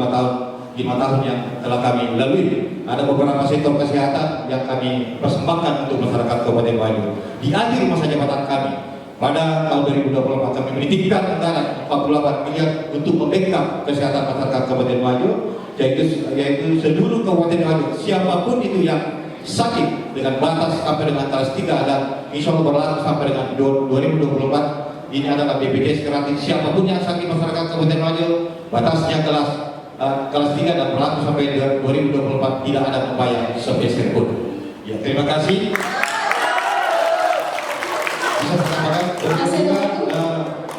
tahun yang telah kami lalui, ada beberapa sektor kesehatan yang kami persembahkan untuk masyarakat Kabupaten Wajo. Di akhir masa jabatan kami pada tahun 2024 kami menitipkan anggaran 48 miliar untuk membackup kesehatan masyarakat Kabupaten Wajo, yaitu seluruh Kabupaten Wajo, siapapun itu yang sakit dengan batas sampai dengan kelas 3 ada insya Allah berlaku sampai dengan 2024. Ini adalah BPJS gratis siapapun yang sakit masyarakat Kabupaten Wajo, batasnya kelas 3 dan berlaku sampai 2024, tidak ada upaya sepeser pun. Ya, terima kasih. Bisa menambahkan juga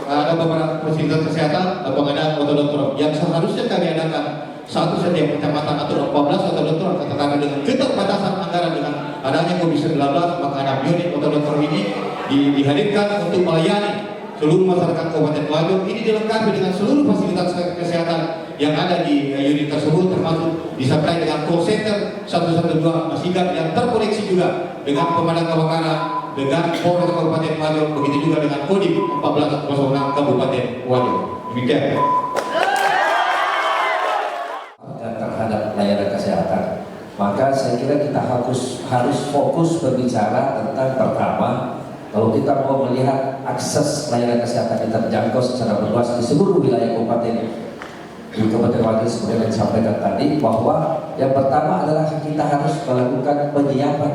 ada beberapa fasilitas kesehatan pengadaan otot-otot yang seharusnya kami adakan satu setiap kecamatan atau 14 otot-otot, katakan dengan keterbatasan anggaran dengan adanya COVID-19, maka 6 unit otot-otot ini dihadirkan untuk melayani seluruh masyarakat Kabupaten Wajo. Ini dilengkapi dengan seluruh fasilitas kesehatan yang ada di unit tersebut, termasuk disertai dengan call center 112 Masigap yang terkoneksi juga dengan pemadam kebakaran, dengan Polres Kabupaten Wajo, begitu juga dengan Kodim 1406 Kabupaten Wajo. Demikian. Terhadap layanan kesehatan, maka saya kira kita harus fokus berbicara tentang pertama, kalau kita mau melihat akses layanan kesehatan yang terjangkau secara luas di seluruh wilayah kabupaten di Kabupaten Wajo seperti yang disampaikan tadi, bahwa yang pertama adalah kita harus melakukan penyiapan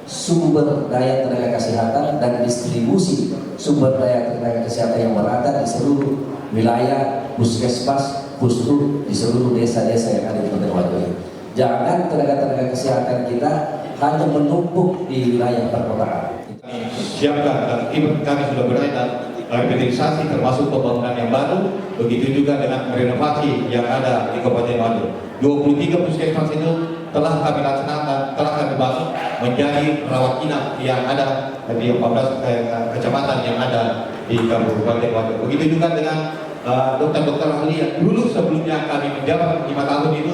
sumber daya tenaga kesehatan dan distribusi sumber daya tenaga kesehatan yang merata di seluruh wilayah puskesmas, pustu di seluruh desa-desa yang ada di Kabupaten Wajo. Jangan tenaga-tenaga kesehatan kita hanya menumpuk di wilayah perkotaan. Siapkan dan tim kami sudah berada dan revitalisasi termasuk pembangunan yang baru, begitu juga dengan renovasi yang ada di Kabupaten Wajo. 23 puskesmas itu telah kami laksanakan, telah kami bangun menjadi rawat inap yang ada di 14 kecamatan yang ada di Kabupaten Wajo. Begitu juga dengan dokter-dokter ahli yang dulu sebelumnya kami menjabat 5 tahun itu,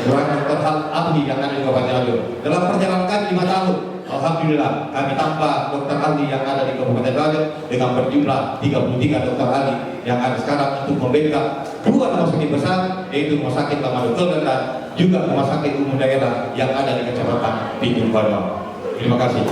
seorang dokter ahli yang ada di Kabupaten Wajo. Dalam perjalanan kami 5 tahun, alhamdulillah kami tambah dokter ahli yang ada di Kabupaten Wajo dengan berjumlah 33 dokter ahli yang ada sekarang untuk membackup 2 rumah sakit besar, yaitu Rumah Sakit Lamadukul dan juga Rumah Sakit Umum Daerah yang ada di Kecamatan Pinjung Bano. Terima kasih.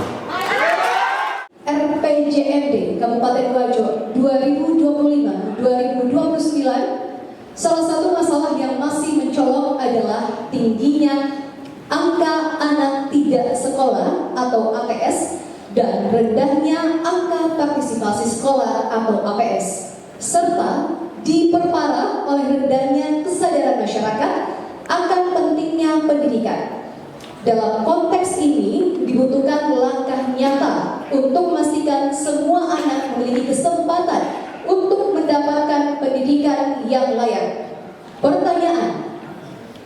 RPJMD Kabupaten Wajo 2025-2029, salah satu masalah yang masih mencolok adalah tingginya angka anak tidak sekolah atau ATS dan rendahnya angka partisipasi sekolah atau APS, serta diperparah oleh rendahnya kesadaran masyarakat akan pentingnya pendidikan. Dalam konteks ini dibutuhkan langkah nyata untuk memastikan semua anak memiliki kesempatan untuk mendapatkan pendidikan yang layak. Pertanyaan,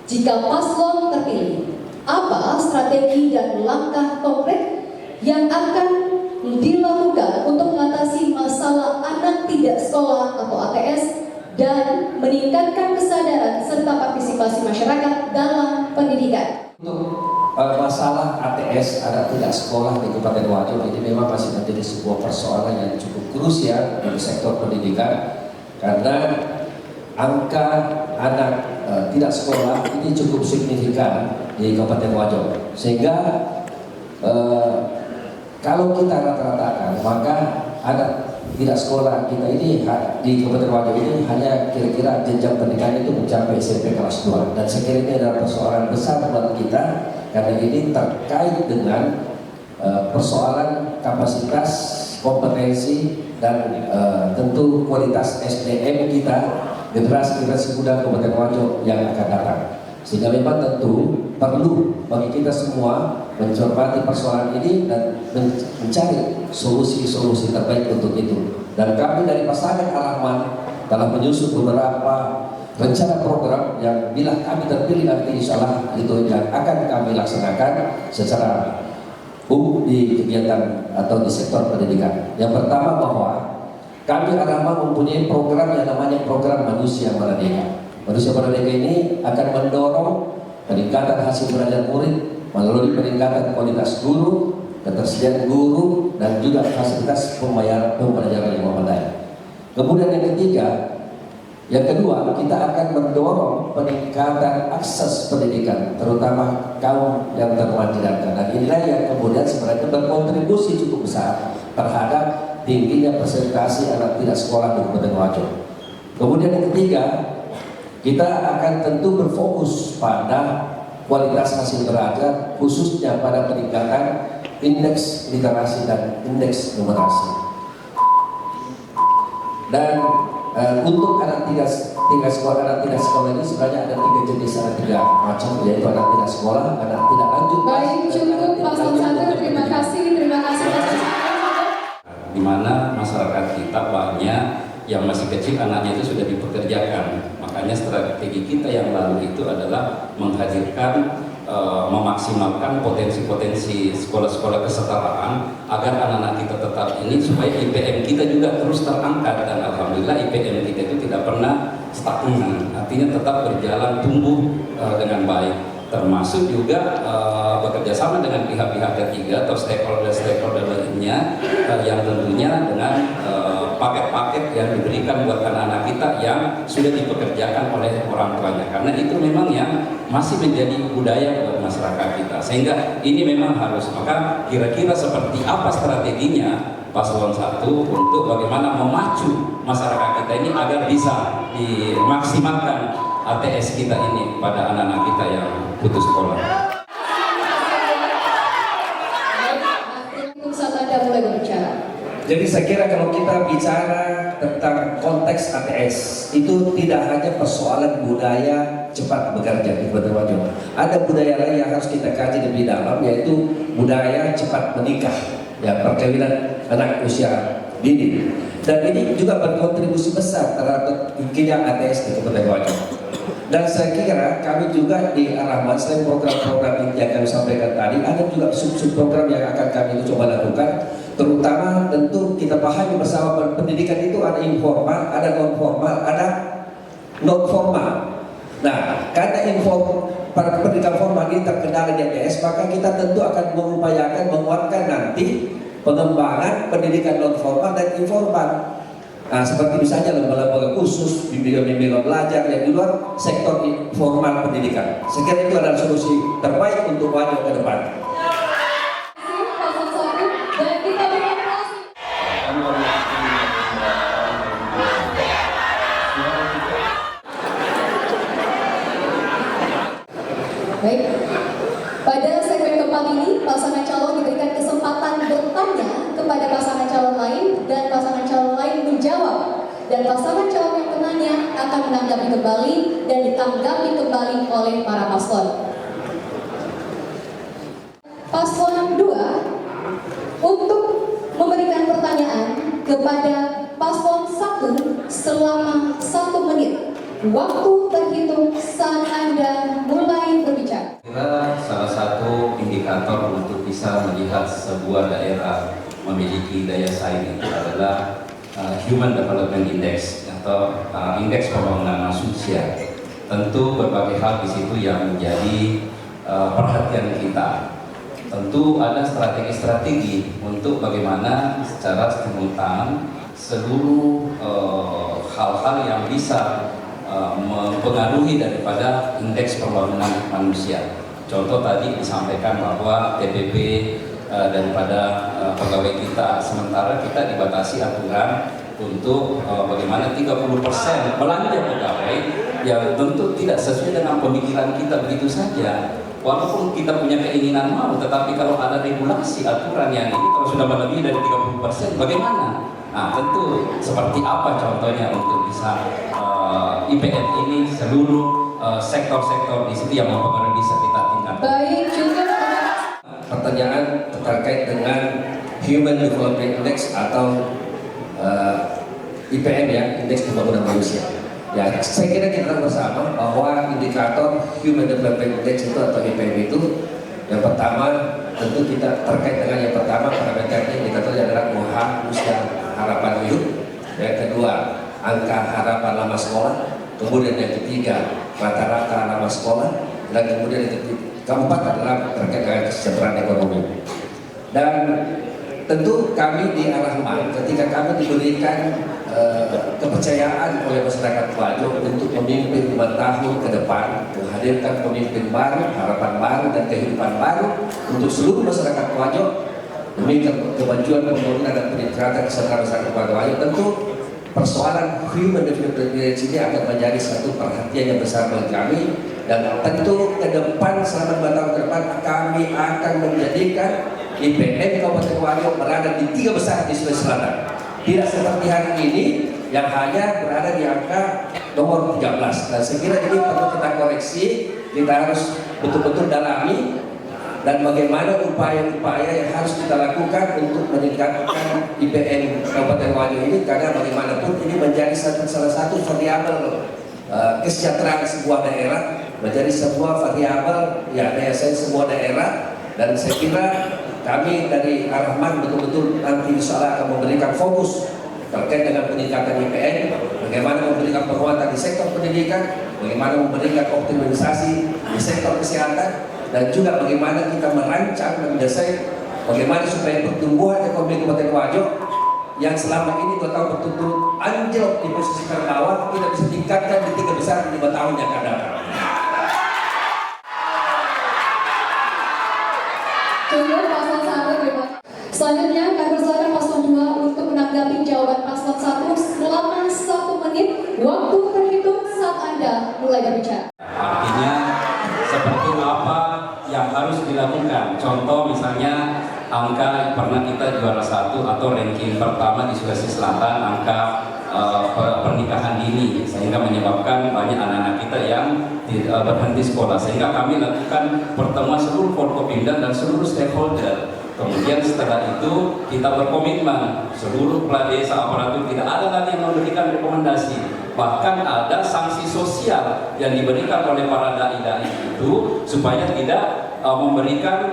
jika paslon terpilih, apa strategi dan langkah konkret yang akan dilakukan untuk mengatasi masalah anak tidak sekolah atau ATS dan meningkatkan kesadaran serta partisipasi masyarakat dalam pendidikan? Untuk masalah ATS, anak tidak sekolah di Kabupaten Wajo, ini memang masih menjadi sebuah persoalan yang cukup krusial di sektor pendidikan, karena angka anak tidak sekolah ini cukup signifikan di Kabupaten Wajo, sehingga kalau kita rata-ratakan, maka anak tidak sekolah kita ini di Kabupaten Wajo ini hanya kira-kira jenjang pendidikan itu mencapai SMP kelas 2, dan sekiranya ini adalah persoalan besar buat kita karena ini terkait dengan persoalan kapasitas, kompetensi, dan tentu kualitas SDM kita, generasi muda Kabupaten Wajo yang akan datang. Sehingga memang tentu perlu bagi kita semua mencermati persoalan ini dan mencari solusi-solusi terbaik untuk itu. Dan kami dari Pasangan Ar-Rahman telah menyusun beberapa rencana program yang bila kami terpilih nanti insya Allah itu yang akan kami laksanakan secara umum di kegiatan atau di sektor pendidikan. Yang pertama, bahwa kami Ar-Rahman mempunyai program yang namanya program Manusia Merdeka. Manusia Merdeka ini akan mendorong peningkatan hasil belajar murid melalui peningkatan kualitas guru, ketersediaan guru, dan juga fasilitas pembelajaran yang memadai. Kemudian yang kedua, kita akan mendorong peningkatan akses pendidikan, terutama kaum yang termarginalkan. Dan inilah yang kemudian sebenarnya berkontribusi cukup besar terhadap tingginya persentase anak tidak sekolah di Kabupaten Wajo. Kemudian yang ketiga, kita akan tentu berfokus pada kualitas hasil belajar, khususnya pada peningkatan indeks literasi dan indeks numerasi. Dan untuk anak tidak sekolah ini sebenarnya ada 3 jenis, ada 3 macam, yaitu anak tidak sekolah, anak tidak lanjut. Baik, cukup paslon 1, terima kasih paslon 1. Di mana masyarakat kita banyak yang masih kecil anaknya itu sudah dipekerjakan. Makanya strategi kita yang lalu itu adalah menghadirkan, memaksimalkan potensi-potensi sekolah-sekolah kesetaraan agar anak-anak kita tetap ini, supaya IPM kita juga terus terangkat. Dan alhamdulillah IPM kita itu tidak pernah stagnan, artinya tetap berjalan tumbuh dengan baik, termasuk juga bekerja sama dengan pihak-pihak ketiga atau stakeholder lainnya yang tentunya dengan paket-paket yang diberikan buat anak-anak kita yang sudah dipekerjakan oleh orang tuanya, karena itu memang yang masih menjadi budaya buat masyarakat kita, sehingga ini memang harus. Maka kira-kira seperti apa strateginya paslon 1 untuk bagaimana memacu masyarakat kita ini agar bisa dimaksimalkan ATS kita ini pada anak-anak kita yang putus sekolah. Anda mulai berbicara. Jadi saya kira kalau kita bicara tentang konteks ATS, itu tidak hanya persoalan budaya cepat bekerja di Kabupaten Wajo. Ada budaya lain yang harus kita kaji lebih dalam, yaitu budaya cepat menikah, ya, perkawinan anak usia dini. Dan ini juga berkontribusi besar terhadap tingginya ATS di Kabupaten Wajo. Dan saya kira kami juga di Ar-Rahman selain program-program yang kami sampaikan tadi, ada juga sub-sub program yang akan kami coba lakukan. Terutama tentu kita pahami bersama pendidikan itu ada informal, ada non formal, ada non formal. Nah, karena pendidikan formal ini terkendala di ATS, maka kita tentu akan mengupayakan menguatkan nanti pengembangan pendidikan non formal dan informal. Nah, seperti misalnya lembaga-lembaga khusus, bimbingan belajar yang di luar sektor formal pendidikan. Saya kira itu adalah solusi terbaik untuk Wajo ke depan. Dan kita berikan kasih. Baik, pada segmen keempat ini pasangan calon diberikan kesempatan bertanya kepada pasangan calon lain dan pasangan calon lain menjawab, dan pasangan calon yang penanya akan menanggapi kembali dan ditanggapi kembali oleh para paslon. Paslon 2 untuk memberikan pertanyaan kepada paslon 1 selama 1 menit. Waktu terhitung saat Anda mulai berbicara. Kira salah satu indikator untuk bisa melihat sebuah daerah memiliki daya saing itu adalah Human Development Index atau indeks pembangunan manusia. Tentu berbagai hal di situ yang menjadi perhatian kita. Tentu ada strategi-strategi untuk bagaimana secara simultan seluruh hal-hal yang bisa mempengaruhi daripada indeks pembangunan manusia. Contoh tadi disampaikan bahwa TPP daripada pegawai kita, sementara kita dibatasi aturan untuk bagaimana 30% belanja pegawai yang tentu tidak sesuai dengan pemikiran kita begitu saja. Walaupun kita punya keinginan mau, tetapi kalau ada regulasi aturan yang ini kalau sudah melebihi dari 30%, bagaimana? Nah, tentu seperti apa contohnya untuk bisa IPN ini seluruh sektor-sektor di situ yang mempengaruhi bisa kita tingkatkan. Baik, juga Pertanyaan terkait dengan Human Development Index atau IPM ya, Indeks Pembangunan Manusia. Ya, saya kira kita bersama bahwa indikator Human Development Index itu atau IPM itu yang pertama tentu kita terkait dengan yang pertama parameternya indikatornya adalah usia harapan hidup, yang kedua angka harapan lama sekolah, kemudian yang ketiga rata-rata lama sekolah, dan kemudian yang keempat adalah terkait dengan kesejahteraan ekonomi. Dan tentu kami di Ar-Rahman ketika kami diberikan kepercayaan oleh masyarakat Wajo untuk memimpin 5 tahun ke depan, menghadirkan pemimpin baru, harapan baru dan kehidupan baru untuk seluruh masyarakat Wajo demi kemajuan pembangunan dan peningkatan kesejahteraan masyarakat Wajo. Tentu persoalan Human Development Index ini akan menjadi satu perhatian yang besar bagi kami, dan tentu ke depan selama 5 tahun ke depan kami akan menjadikan IPM Kabupaten Wajo berada di 3 besar di Sulawesi Selatan. Tidak seperti hari ini yang hanya berada di angka nomor 13. Dan saya kira ini perlu kita koreksi, kita harus betul-betul dalami dan bagaimana upaya-upaya yang harus kita lakukan untuk meningkatkan IPM Kabupaten Wajo ini, karena bagaimanapun ini menjadi salah satu variabel kesejahteraan sebuah daerah, menjadi sebuah variabel ya daya saing sebuah daerah. Dan saya kira kami dari Ar-Rahman betul-betul nanti insya Allah akan memberikan fokus terkait dengan peningkatan IPN, bagaimana memberikan penguatan di sektor pendidikan, bagaimana memberikan optimalisasi di sektor kesehatan, dan juga bagaimana kita merancang dan mendesain bagaimana supaya pertumbuhan ekonomi Kabupaten Wajo yang selama ini 2 tahun berturut-turut anjlok di posisi terbawah, kita bisa tingkatkan di 3 besar di 5 tahun yang akan datang. cukup paslon 1, terima kasih. Selanjutnya kami persilakan paslon 2 untuk menanggapi jawaban paslon 1 selama 1 menit. Waktu terhitung saat Anda mulai berbicara. Artinya seperti apa yang harus dilakukan. Contoh misalnya angka pernah kita juara 1 atau ranking pertama di Sulawesi Selatan angka pernikahan dini, sehingga menyebabkan banyak anak-anak kita yang berhenti sekolah, sehingga kami lakukan pertemuan seluruh Forkopimda dan seluruh stakeholder. Kemudian setelah itu kita berkomitmen seluruh kepala desa aparatur tidak ada lagi yang memberikan rekomendasi, bahkan ada sanksi sosial yang diberikan oleh para dai-dai itu supaya tidak memberikan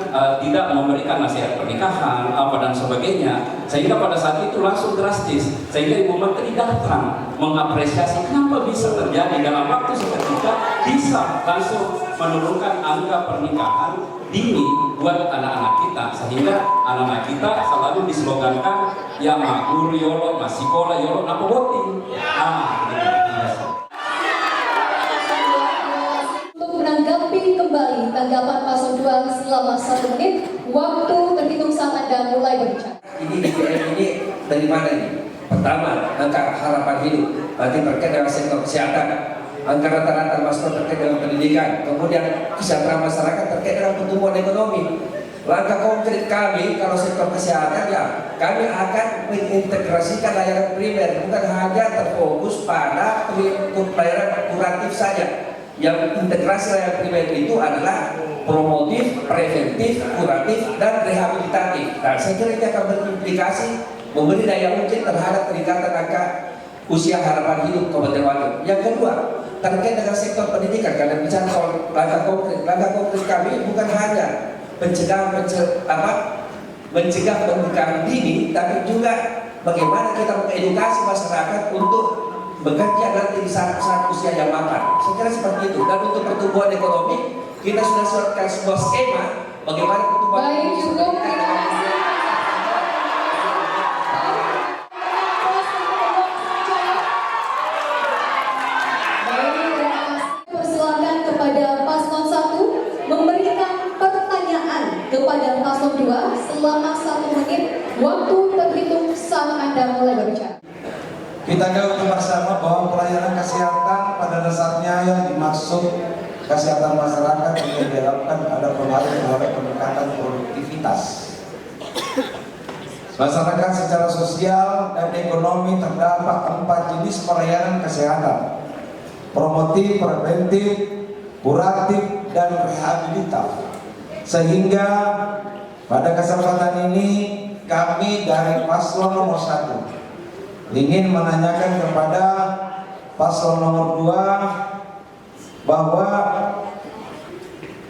nasihat pernikahan apa dan sebagainya, sehingga pada saat itu langsung drastis, sehingga Ibu Menteri datang mengapresiasi kenapa bisa terjadi dalam waktu seketika bisa langsung menurunkan angka pernikahan dini buat anak-anak kita, sehingga anak-anak kita selalu dislogankan ya magur yolo, masikola yolo, apa voting. Untuk menanggapi kembali tanggapan paslon 2 selama 1 menit, waktu terhitung saat Anda mulai berbicara. Ini DPR ini dari mana ini? Pertama, angka harapan hidup, berarti terkait dengan sektor kesehatan. Angka rata-rata masker terkait dengan pendidikan, kemudian kesejahteraan masyarakat terkait dengan pertumbuhan ekonomi. Langkah konkret kami kalau sektor kesehatan ya kami akan mengintegrasikan layanan primer, bukan hanya terfokus pada pelayanan kuratif saja. Yang integrasi layanan primer itu adalah promotif, preventif, kuratif, dan rehabilitatif. Nah, saya kira ini akan berimplikasi memberi daya ungkit terhadap peningkatan angka usia harapan hidup Kabupaten Wajo. Yang kedua, terkait dengan sektor pendidikan, karena bicara soal langkah konkret kami bukan hanya mencegah pernikahan dini, tapi juga bagaimana kita mengedukasi masyarakat untuk bekerja nanti di saat usia yang mapan. Saya kira seperti itu. Dan untuk pertumbuhan ekonomi, kita sudah siapkan sebuah skema bagaimana pertumbuhan Baik, cukup. Persilakan kepada paslon 1 memberikan pertanyaan kepada paslon 2 selama 1 menit. Waktu terhitung saat Anda mulai berbicara. Kita tahu bersama bahwa pelayanan kesehatan pada dasarnya yang dimaksud kesehatan masyarakat yang diharapkan ada pengaruh terhadap peningkatan produktivitas masyarakat secara sosial dan ekonomi. Terdapat 4 jenis pelayanan kesehatan: promotif, preventif, kuratif, dan rehabilitatif. Sehingga pada kesempatan ini kami dari paslon nomor 1 ingin menanyakan kepada paslon nomor 2 bahwa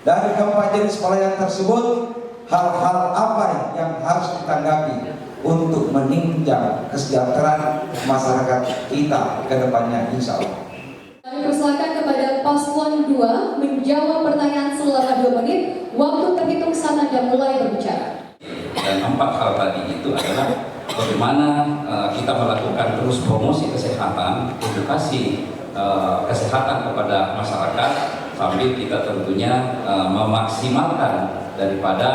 dari keempat jenis pelayanan tersebut hal-hal apa yang harus ditanggapi untuk menunjang kesejahteraan masyarakat kita ke depannya, insya Allah. Kami persilakan kepada paslon 2 menjawab pertanyaan selama 2 menit. Waktu terhitung saat Anda mulai berbicara. Dan 4 hal tadi itu adalah bagaimana kita melakukan terus promosi kesehatan, edukasi kesehatan kepada masyarakat, sambil kita tentunya memaksimalkan daripada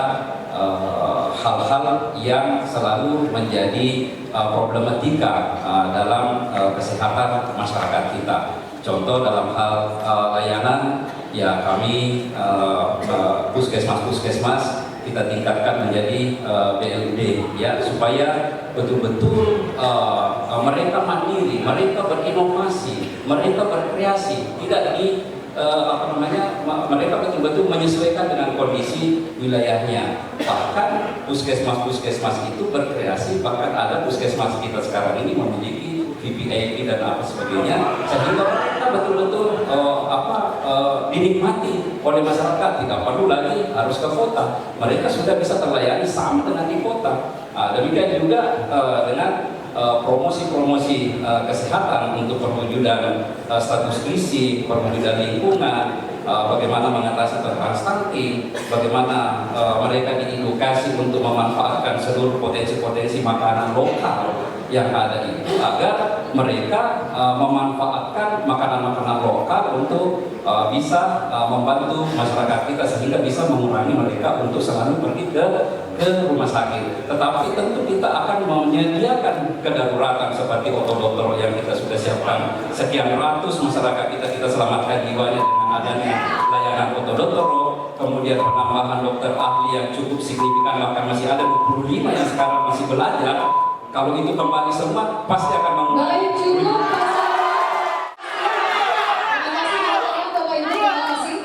hal-hal yang selalu menjadi problematika dalam kesehatan masyarakat kita. Contoh dalam hal layanan, ya kami puskesmas kita tingkatkan menjadi BLD, ya, supaya betul-betul mereka mandiri, mereka berinovasi, mereka berkreasi, tidak mereka betul-betul menyesuaikan dengan kondisi wilayahnya. Bahkan puskesmas itu berkreasi, bahkan ada puskesmas kita sekarang ini memiliki VVIP dan apa sebagainya, sehingga mereka betul-betul dinikmati oleh masyarakat, tidak perlu lagi harus ke kota, mereka sudah bisa terlayani sama dengan di kota. Demikian juga dengan promosi-promosi kesehatan untuk perwujudan status gizi, perwujudan lingkungan, bagaimana mengatasi tentang stunting, bagaimana mereka diedukasi untuk memanfaatkan seluruh potensi-potensi makanan lokal yang ada itu, agar mereka memanfaatkan makanan-makanan lokal untuk bisa membantu masyarakat kita, sehingga bisa mengurangi mereka untuk selalu pergi ke rumah sakit. Tetapi tentu kita akan menyediakan kedaruratan seperti otot-otot yang kita sudah siapkan. Sekian ratus masyarakat kita selamatkan jiwanya dengan adanya layanan otot-otot, kemudian penambahan dokter ahli yang cukup signifikan, bahkan masih ada 25 yang sekarang masih belajar. Kalau itu kembali semua, pasti akan mengurangi. Baik, cukup. Bapak Ibu, terima kasih.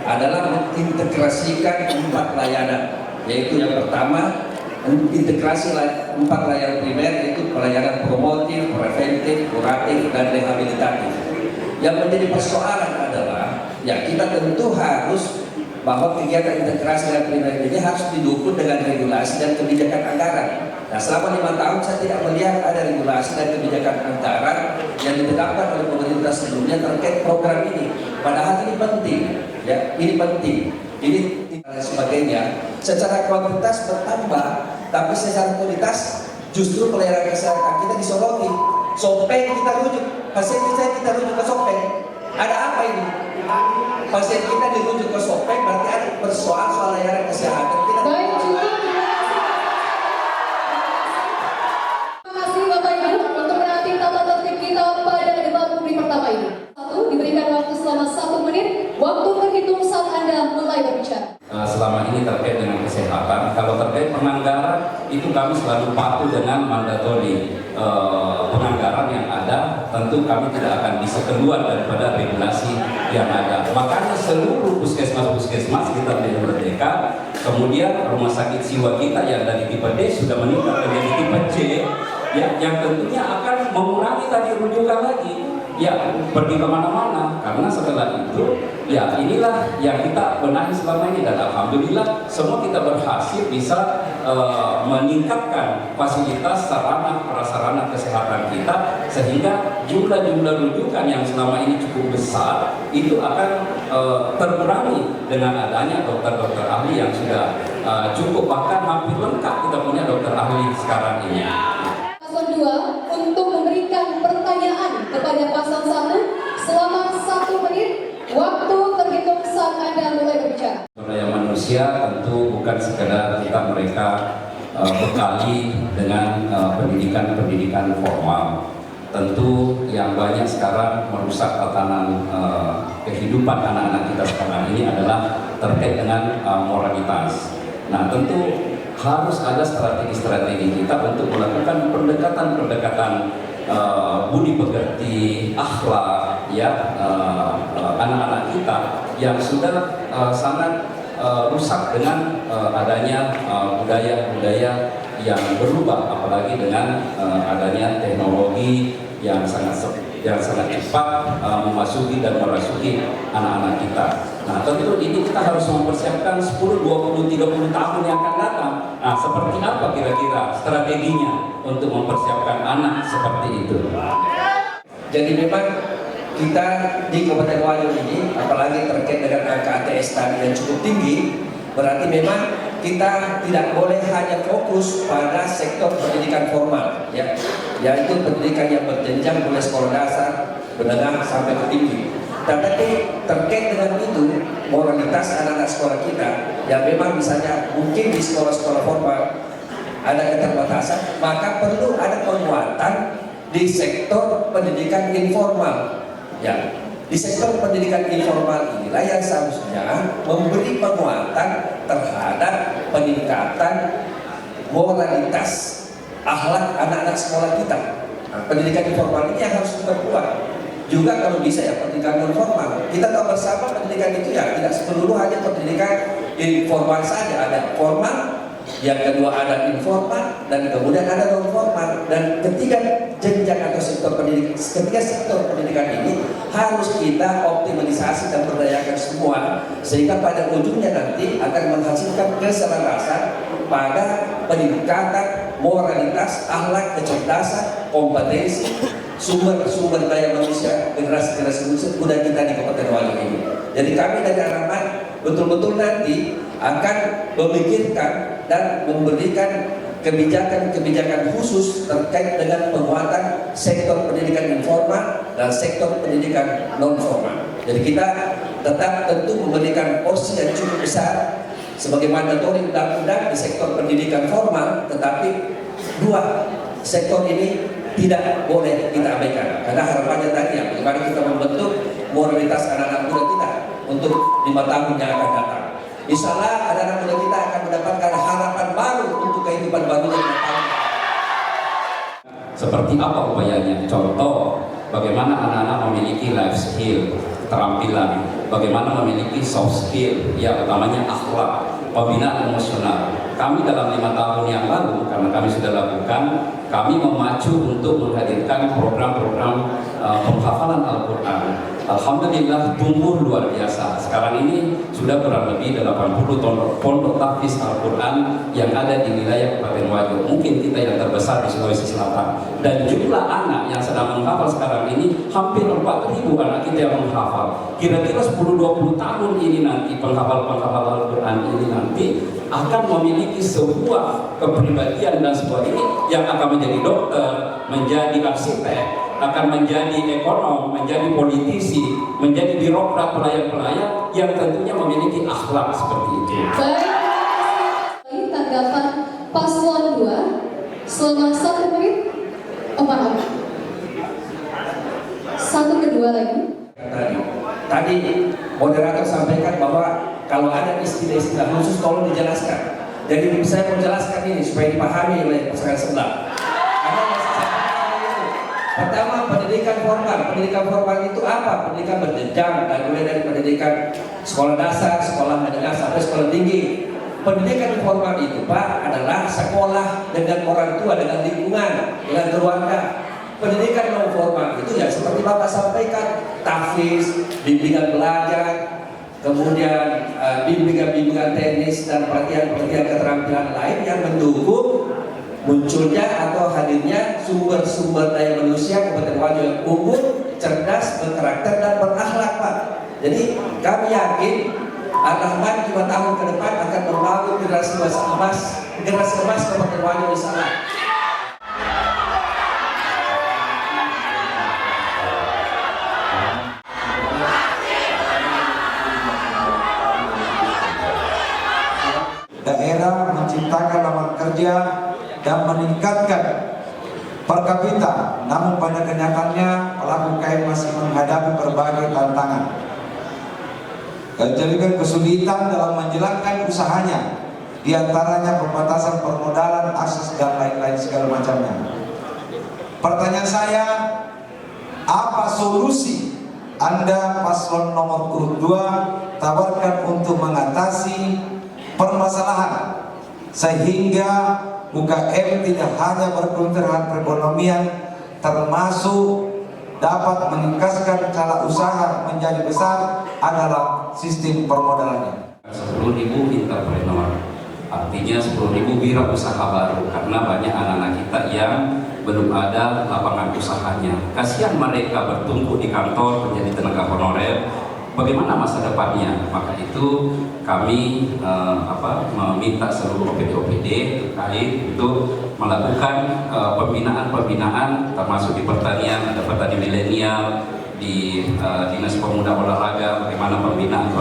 Adalah mengintegrasikan 4 layanan, yaitu yang pertama integrasi 4 layanan primer, yaitu pelayanan promotif, preventif, kuratif, dan rehabilitatif. Yang menjadi persoalan adalah ya kita tentu harus bahwa kegiatan integrasi dan primer ini harus didukung dengan regulasi dan kebijakan anggaran. Nah, selama 5 tahun saya tidak melihat ada regulasi dan kebijakan anggaran yang ditetapkan oleh pemerintah sebelumnya terkait program ini. Padahal ini penting, ya, ini penting. Ini dan sebagainya. Secara kuantitas bertambah, tapi secara kualitas justru pelayanan kesehatan kita disoroti. Sopeng kita rujuk, pasien kita rujuk ke Sopeng. Ada apa ini? Pasien kita dirujuk ke Sopeng berarti ada persoalan layanan kesehatan kita. Baik, cukup. Terima kasih Bapak Ibu untuk menanti tata tertib kita pada debat publik pertama ini. Diberikan waktu selama 1 menit. Waktu terhitung saat Anda mulai berbicara. Selama ini terkait dengan kesehatan, kalau terkait penganggaran itu kami selalu patuh dengan mandatori penganggaran yang ada. Tentu kami tidak akan bisa keluar daripada regulasi yang ada. Makanya seluruh puskesmas kita di Merdeka, kemudian rumah sakit jiwa kita yang dari tipe D sudah meningkat menjadi tipe C, ya, yang tentunya akan mengurangi tadi rujukan lagi. Ya, pergi kemana-mana, karena setelah itu ya inilah yang kita benahi selama ini, dan alhamdulillah semua kita berhasil bisa meningkatkan fasilitas sarana prasarana kesehatan kita, sehingga jumlah rujukan yang selama ini cukup besar itu akan terkurangi dengan adanya dokter-dokter ahli yang sudah cukup, bahkan hampir lengkap kita punya dokter ahli sekarang ini. Paslon 2 untuk memberikan pertanyaan kepada paslon 1 selama 1 menit. Waktu terhitung saat Anda mulai berbicara. Daya manusia tentu bukan sekedar kita mereka bekali dengan pendidikan formal. Tentu yang banyak sekarang merusak tatanan kehidupan anak-anak kita sekarang ini adalah terkait dengan moralitas. Nah, tentu harus ada strategi-strategi kita untuk melakukan pendekatan-pendekatan budi pekerti, akhlak, ya, anak-anak kita yang sudah sangat rusak dengan adanya budaya-budaya yang berubah, apalagi dengan adanya teknologi yang sangat cepat memasuki dan merasuki anak-anak kita. Nah, tentu ini kita harus mempersiapkan 10, 20, 30 tahun yang akan datang. Nah, seperti apa kira-kira strateginya untuk mempersiapkan anak seperti itu? Jadi memang kita di Kabupaten Wajo ini, apalagi terkait dengan angka ATS tadi yang cukup tinggi, berarti memang kita tidak boleh hanya fokus pada sektor pendidikan formal, ya, yaitu pendidikan yang berjenjang mulai sekolah dasar, menengah sampai ke tinggi. Tetapi terkait dengan itu, moralitas anak-anak sekolah kita yang memang misalnya mungkin di sekolah-sekolah formal ada keterbatasan, maka perlu ada penguatan di sektor pendidikan informal. Ya, di sektor pendidikan informal inilah yang seharusnya memberi penguatan terhadap peningkatan moralitas akhlak anak-anak sekolah kita. Nah, pendidikan informal ini yang harus diperkuat. Juga kalau bisa ya pendidikan non formal. Kita tahu bersama pendidikan itu ya tidak seluruh hanya pendidikan informal saja, ada formal, yang kedua ada informal, dan kemudian ada non formal. Dan ketiga jenjang atau sektor pendidikan ini harus kita optimalisasi dan berdayakan semua, sehingga pada ujungnya nanti akan menghasilkan keselarasan pada peningkatan moralitas, akhlak, kecerdasan, kompetensi, sumber daya manusia, generasi muda kita di Kabupaten Wajo ini. Jadi kami dari harapan betul-betul nanti akan memikirkan dan memberikan kebijakan-kebijakan khusus terkait dengan penguatan sektor pendidikan informal dan sektor pendidikan non formal. Jadi kita tetap tentu memberikan porsi yang cukup besar sebagai mandatori undang-undang di sektor pendidikan formal, tetapi dua sektor ini tidak boleh kita abaikan, karena harapannya tadi ya, bagaimana kita membentuk moralitas anak-anak muda kita untuk 5 tahun yang akan datang. Insya Allah anak-anak muda kita akan mendapatkan harapan baru untuk kehidupan baru yang datang. Seperti apa upayanya? Contoh, bagaimana anak-anak memiliki life skill, keterampilan bagaimana memiliki soft skill, ya utamanya akhlak, pembinaan emosional. Kami dalam 5 tahun yang lalu, karena kami sudah lakukan, kami memacu untuk menghadirkan program-program penghafalan Al-Quran. Alhamdulillah tumbuh luar biasa. Sekarang ini sudah kurang lebih 80 pondok tahfiz Al-Quran yang ada di wilayah Kabupaten Wajo. Mungkin kita yang terbesar di Sulawesi Selatan. Dan jumlah anak yang sedang menghafal sekarang ini hampir 4.000 anak kita yang menghafal. Kira-kira 10-20 tahun ini nanti penghafal-penghafal Al-Quran ini nanti akan memiliki sebuah kepribadian dan sebuah ini yang akan menjadi dokter, menjadi arsitek, akan menjadi ekonom, menjadi politisi, menjadi birokrat, pelayan-pelayan yang tentunya memiliki akhlak seperti itu. Baik, tanggapan paslon 2 selama 1 menit. Oh, maaf. 1 kedua lagi. Tadi moderator sampaikan bahwa kalau ada istilah-istilah khusus tolong dijelaskan. Jadi saya mau jelaskan ini supaya dipahami oleh pasangan sebelah. Karena pertama, pendidikan formal. Pendidikan formal itu apa? Pendidikan berjenjang, dan mulai dari pendidikan sekolah dasar, sekolah menengah sampai sekolah tinggi. Pendidikan formal itu, Pak, adalah sekolah dengan orang tua, dengan lingkungan, dengan keluarga. Pendidikan non formal itu ya seperti Bapak sampaikan, tahfiz, bimbingan belajar, kemudian bimbingan teknis dan pelatihan keterampilan lain yang mendukung munculnya atau hadirnya sumber-sumber daya manusia Kabupaten Wajo yang unggul, cerdas, berkarakter dan berakhlak, Pak. Jadi kami yakin Ar-Rahman 5 tahun ke depan akan membangun generasi emas Kabupaten Wajo insyaallah. Daerah menciptakan lapangan kerja dan meningkatkan per kapita, namun pada kenyataannya pelaku UKM masih menghadapi berbagai tantangan. Kejadian kesulitan dalam menjalankan usahanya, diantaranya pembatasan permodalan, akses dan lain-lain segala macamnya. Pertanyaan saya, apa solusi Anda paslon nomor urut 2 tawarkan untuk mengatasi permasalahan sehingga UKM tidak hanya berkelanjutan terhadap perekonomian, termasuk dapat meningkatkan skala usaha menjadi besar adalah sistem permodalannya. 10.000 entrepreneur, artinya 10.000 wirausaha baru, karena banyak anak-anak kita yang belum ada lapangan usahanya. Kasihan mereka bertumpuk di kantor menjadi tenaga honorer. Bagaimana masa depannya? Maka itu kami meminta seluruh OPD-OPD terkait untuk melakukan pembinaan termasuk di pertanian, ada petani milenial, di Dinas Pemuda Olahraga, bagaimana pembinaan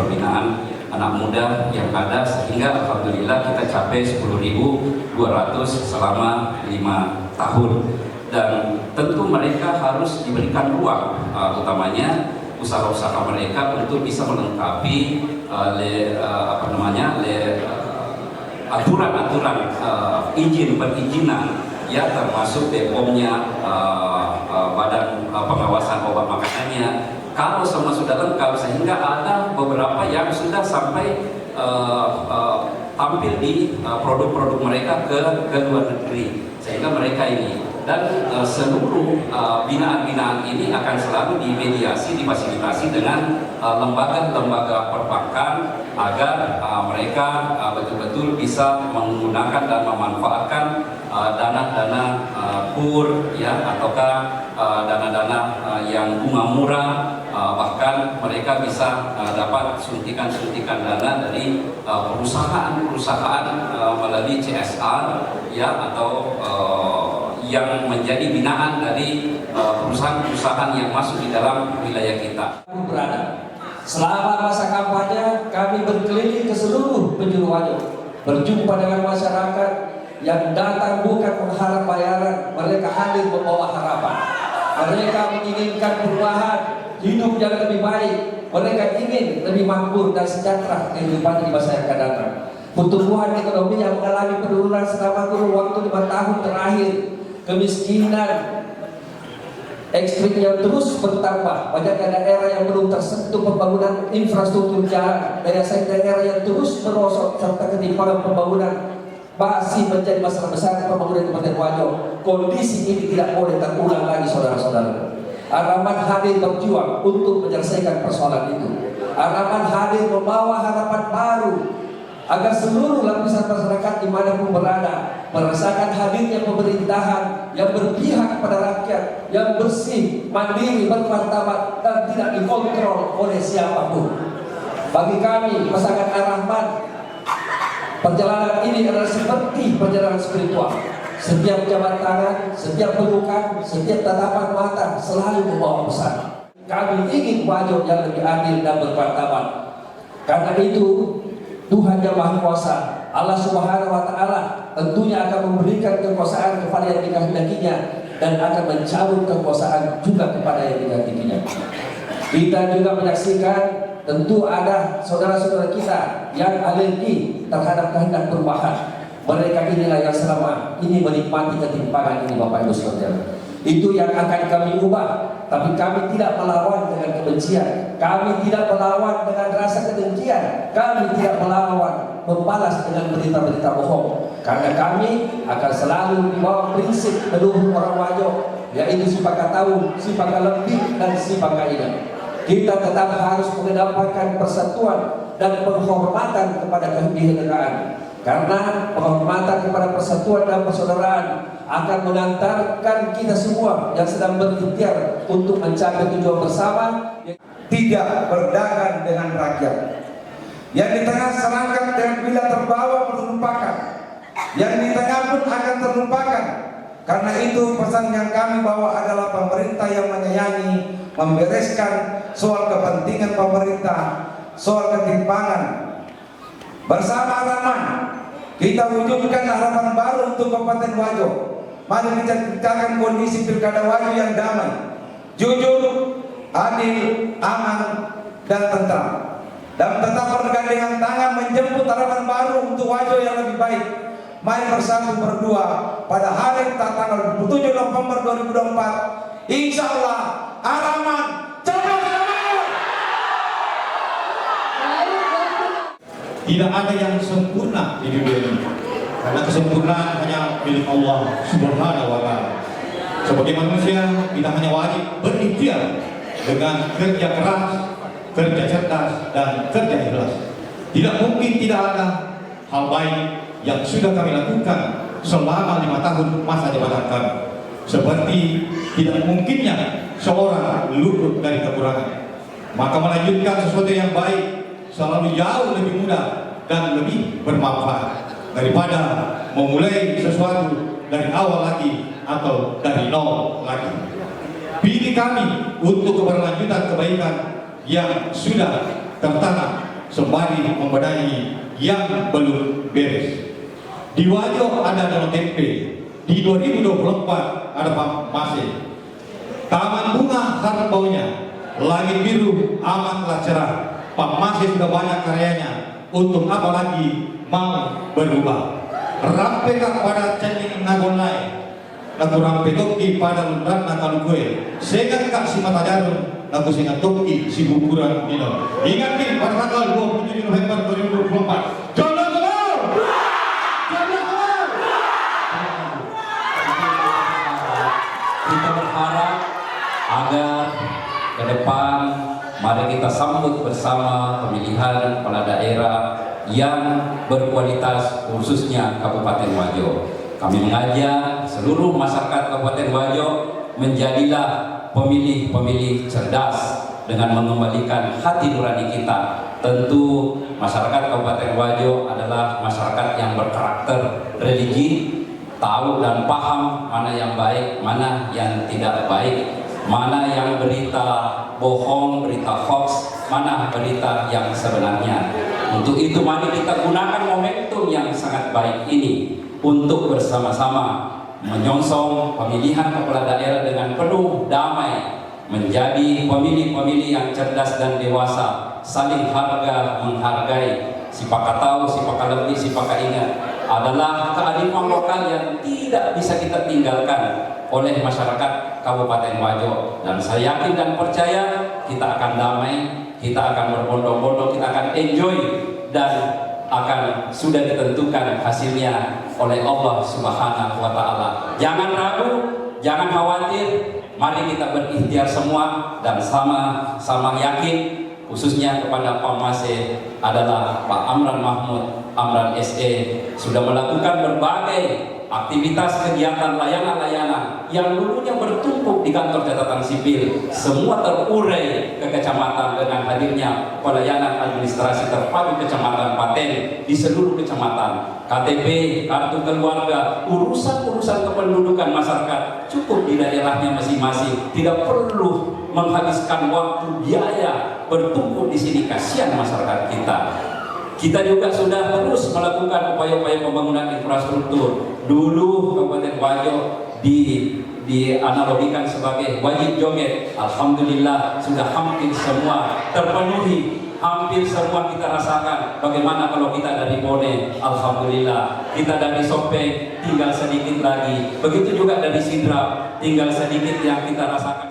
anak muda yang ada, sehingga alhamdulillah kita capai 10.200 selama 5 tahun. Dan tentu mereka harus diberikan ruang, utamanya usaha-usaha mereka untuk bisa melengkapi aturan-aturan izin perizinan, ya, termasuk BPOM-nya, badan pengawasan obat makanannya. Kalau semua sudah lengkap, sehingga ada beberapa yang sudah sampai tampil di produk-produk mereka ke luar negeri, sehingga mereka ini dan seluruh binaan-binaan ini akan selalu dimediasi, difasilitasi dengan lembaga-lembaga perbankan agar mereka betul-betul bisa menggunakan dan memanfaatkan dana-dana kur, ya, ataukah dana-dana yang bunga murah, bahkan mereka bisa dapat suntikan-suntikan dana dari perusahaan-perusahaan melalui CSR, ya, atau yang menjadi binaan dari perusahaan-perusahaan yang masuk di dalam wilayah kita. Berada. Selama masa kampanye kami berkeliling ke seluruh penjuru Wajo, berjumpa dengan masyarakat yang datang bukan mengharap bayaran, mereka hadir membawa harapan. Mereka menginginkan perubahan, hidup yang lebih baik. Mereka ingin lebih makmur dan sejahtera kehidupan di masa yang akan datang. Pertumbuhan ekonomi yang mengalami penurunan selama kurun waktu 5 tahun terakhir, kemiskinan ekstriknya terus bertambah. Banyaknya daerah yang belum tersentuh pembangunan infrastruktur jalan, daerah yang terus merosot, serta ketimpangan pembangunan masih menjadi masalah besar pembangunan Kabupaten Wajo. Kondisi ini tidak boleh terulang lagi, saudara-saudara. Ar-Rahman hadir berjuang untuk menyelesaikan persoalan itu. Ar-Rahman hadir membawa harapan baru agar seluruh lapisan masyarakat dimanapun berada merasakan hadirnya pemerintahan yang berpihak pada rakyat, yang bersih, mandiri, bermartabat, dan tidak dikontrol oleh siapapun. Bagi kami, pasangan Ar-Rahman, perjalanan ini adalah seperti perjalanan spiritual. Setiap jabat tangan, setiap pelukan, setiap tatapan mata selalu membawa pesan. Kami ingin Wajo yang lebih adil dan bermartabat. Karena itu, Tuhan Yang Maha Kuasa, Allah Subhanahu wa Ta'ala tentunya akan memberikan kekuasaan kepada yang dikehendakinya dan akan mencabut kekuasaan juga kepada yang dikehendakinya. Kita juga menyaksikan tentu ada saudara-saudara kita yang alergi terhadap kehendak perubahan. Mereka inilah yang selama ini menikmati ketimpangan ini, Bapak Ibu Saudara. Itu yang akan kami ubah. Tapi kami tidak melawan dengan kebencian, kami tidak melawan dengan rasa kedengkian, kami tidak melawan membalas dengan berita-berita bohong. Karena kami akan selalu membawa prinsip leluhur orang Wajo, yaitu sifat tahu, sifat lebih, dan sifat ingat. Kita tetap harus mengedepankan persatuan dan penghormatan kepada kebinekaan. Karena penghormatan kepada persatuan dan persaudaraan akan mengantarkan kita semua yang sedang berikhtiar untuk mencapai tujuan bersama. Tidak berdagang dengan rakyat. Yang di tengah serangkap dan bila terbawa terlupakan. Yang di tengah pun akan terlupakan. Karena itu pesan yang kami bawa adalah pemerintah yang menyayangi, membereskan soal kepentingan pemerintah, soal ketimpangan. Bersama Ar-Rahman, kita wujudkan harapan baru untuk Kabupaten Wajo. Mari kita ciptakan kondisi pilkada Wajo yang damai, jujur, adil, aman, dan tentram. Dan tetap bergandengan tangan menjemput harapan baru untuk Wajo yang lebih baik. Mari bersatu berdua pada hari tanggal 7 November 2024. Insya Allah, Ar-Rahman Tidak ada yang sempurna di dunia ini, karena kesempurnaan hanya milik Allah Subhanahu wa Ta'ala. Sebagai manusia, kita hanya wajib berikhtiar dengan kerja keras, kerja cerdas, dan kerja ikhlas. Tidak mungkin tidak ada hal baik yang sudah kami lakukan selama 5 tahun masa jabatan kami. Seperti tidak mungkinnya seorang luput dari kekurangan. Maka melanjutkan sesuatu yang baik selalu jauh lebih mudah dan lebih bermanfaat daripada memulai sesuatu dari awal lagi atau dari nol lagi. Pilih kami untuk keberlanjutan kebaikan yang sudah tertanam sembari membenahi yang belum beres. Di Wajo ada Danau Tempe, di 2024 ada Masih. Taman bunga harap baunya, langit biru amatlah cerah. Pak Masih sudah banyak karyanya, untuk apa lagi mau berubah? Rampeka pada cending nagonai, lagu rampe toki pada lundran nakalukue, segan kak si mata jarum, lagu singa toki si bukuran minum. Ingatin pada tanggal 27 November 2024. Jodoh! Kita berharap agar ke depan mari kita sambut bersama pemilihan kepala daerah yang berkualitas, khususnya Kabupaten Wajo. Kami mengajak seluruh masyarakat Kabupaten Wajo menjadilah pemilih-pemilih cerdas dengan mengembalikan hati nurani kita. Tentu masyarakat Kabupaten Wajo adalah masyarakat yang berkarakter religi, tahu dan paham mana yang baik, mana yang tidak baik, mana yang berita bohong, berita hoax, mana berita yang sebenarnya. Untuk itu mari kita gunakan momentum yang sangat baik ini untuk bersama-sama menyongsong pemilihan kepala daerah dengan penuh damai, menjadi pemilih-pemilih yang cerdas dan dewasa, saling harga menghargai, sipakat tahu, sipakat lebih, sipakat ingat. adalah kearifan lokal yang tidak bisa kita tinggalkan oleh masyarakat Kabupaten Wajo. Dan saya yakin dan percaya kita akan damai, kita akan berbondong-bondong, kita akan enjoy, dan akan sudah ditentukan hasilnya oleh Allah Subhanahu wa Ta'ala. Jangan ragu, jangan khawatir, mari kita berikhtiar semua dan sama-sama yakin, khususnya kepada Pak Mase adalah Pak Amran Mahmud, Amran SE, sudah melakukan berbagai aktivitas kegiatan layanan-layanan yang dulunya bertumpuk di kantor catatan sipil, semua terurai ke kecamatan dengan hadirnya pelayanan administrasi terpadu kecamatan Paten di seluruh kecamatan. KTP, kartu keluarga, urusan-urusan kependudukan masyarakat cukup di daerahnya masing-masing, tidak perlu menghabiskan waktu biaya bertumpuk di sini, kasihan masyarakat kita. Kita juga sudah terus melakukan upaya-upaya pembangunan infrastruktur. Dulu Kabupaten Wajo dianalogikan sebagai wajib joget. Alhamdulillah sudah hampir semua terpenuhi. Hampir semua kita rasakan. Bagaimana kalau kita dari Bone? Alhamdulillah. Kita dari Sopeng tinggal sedikit lagi. Begitu juga dari Sidrap tinggal sedikit yang kita rasakan.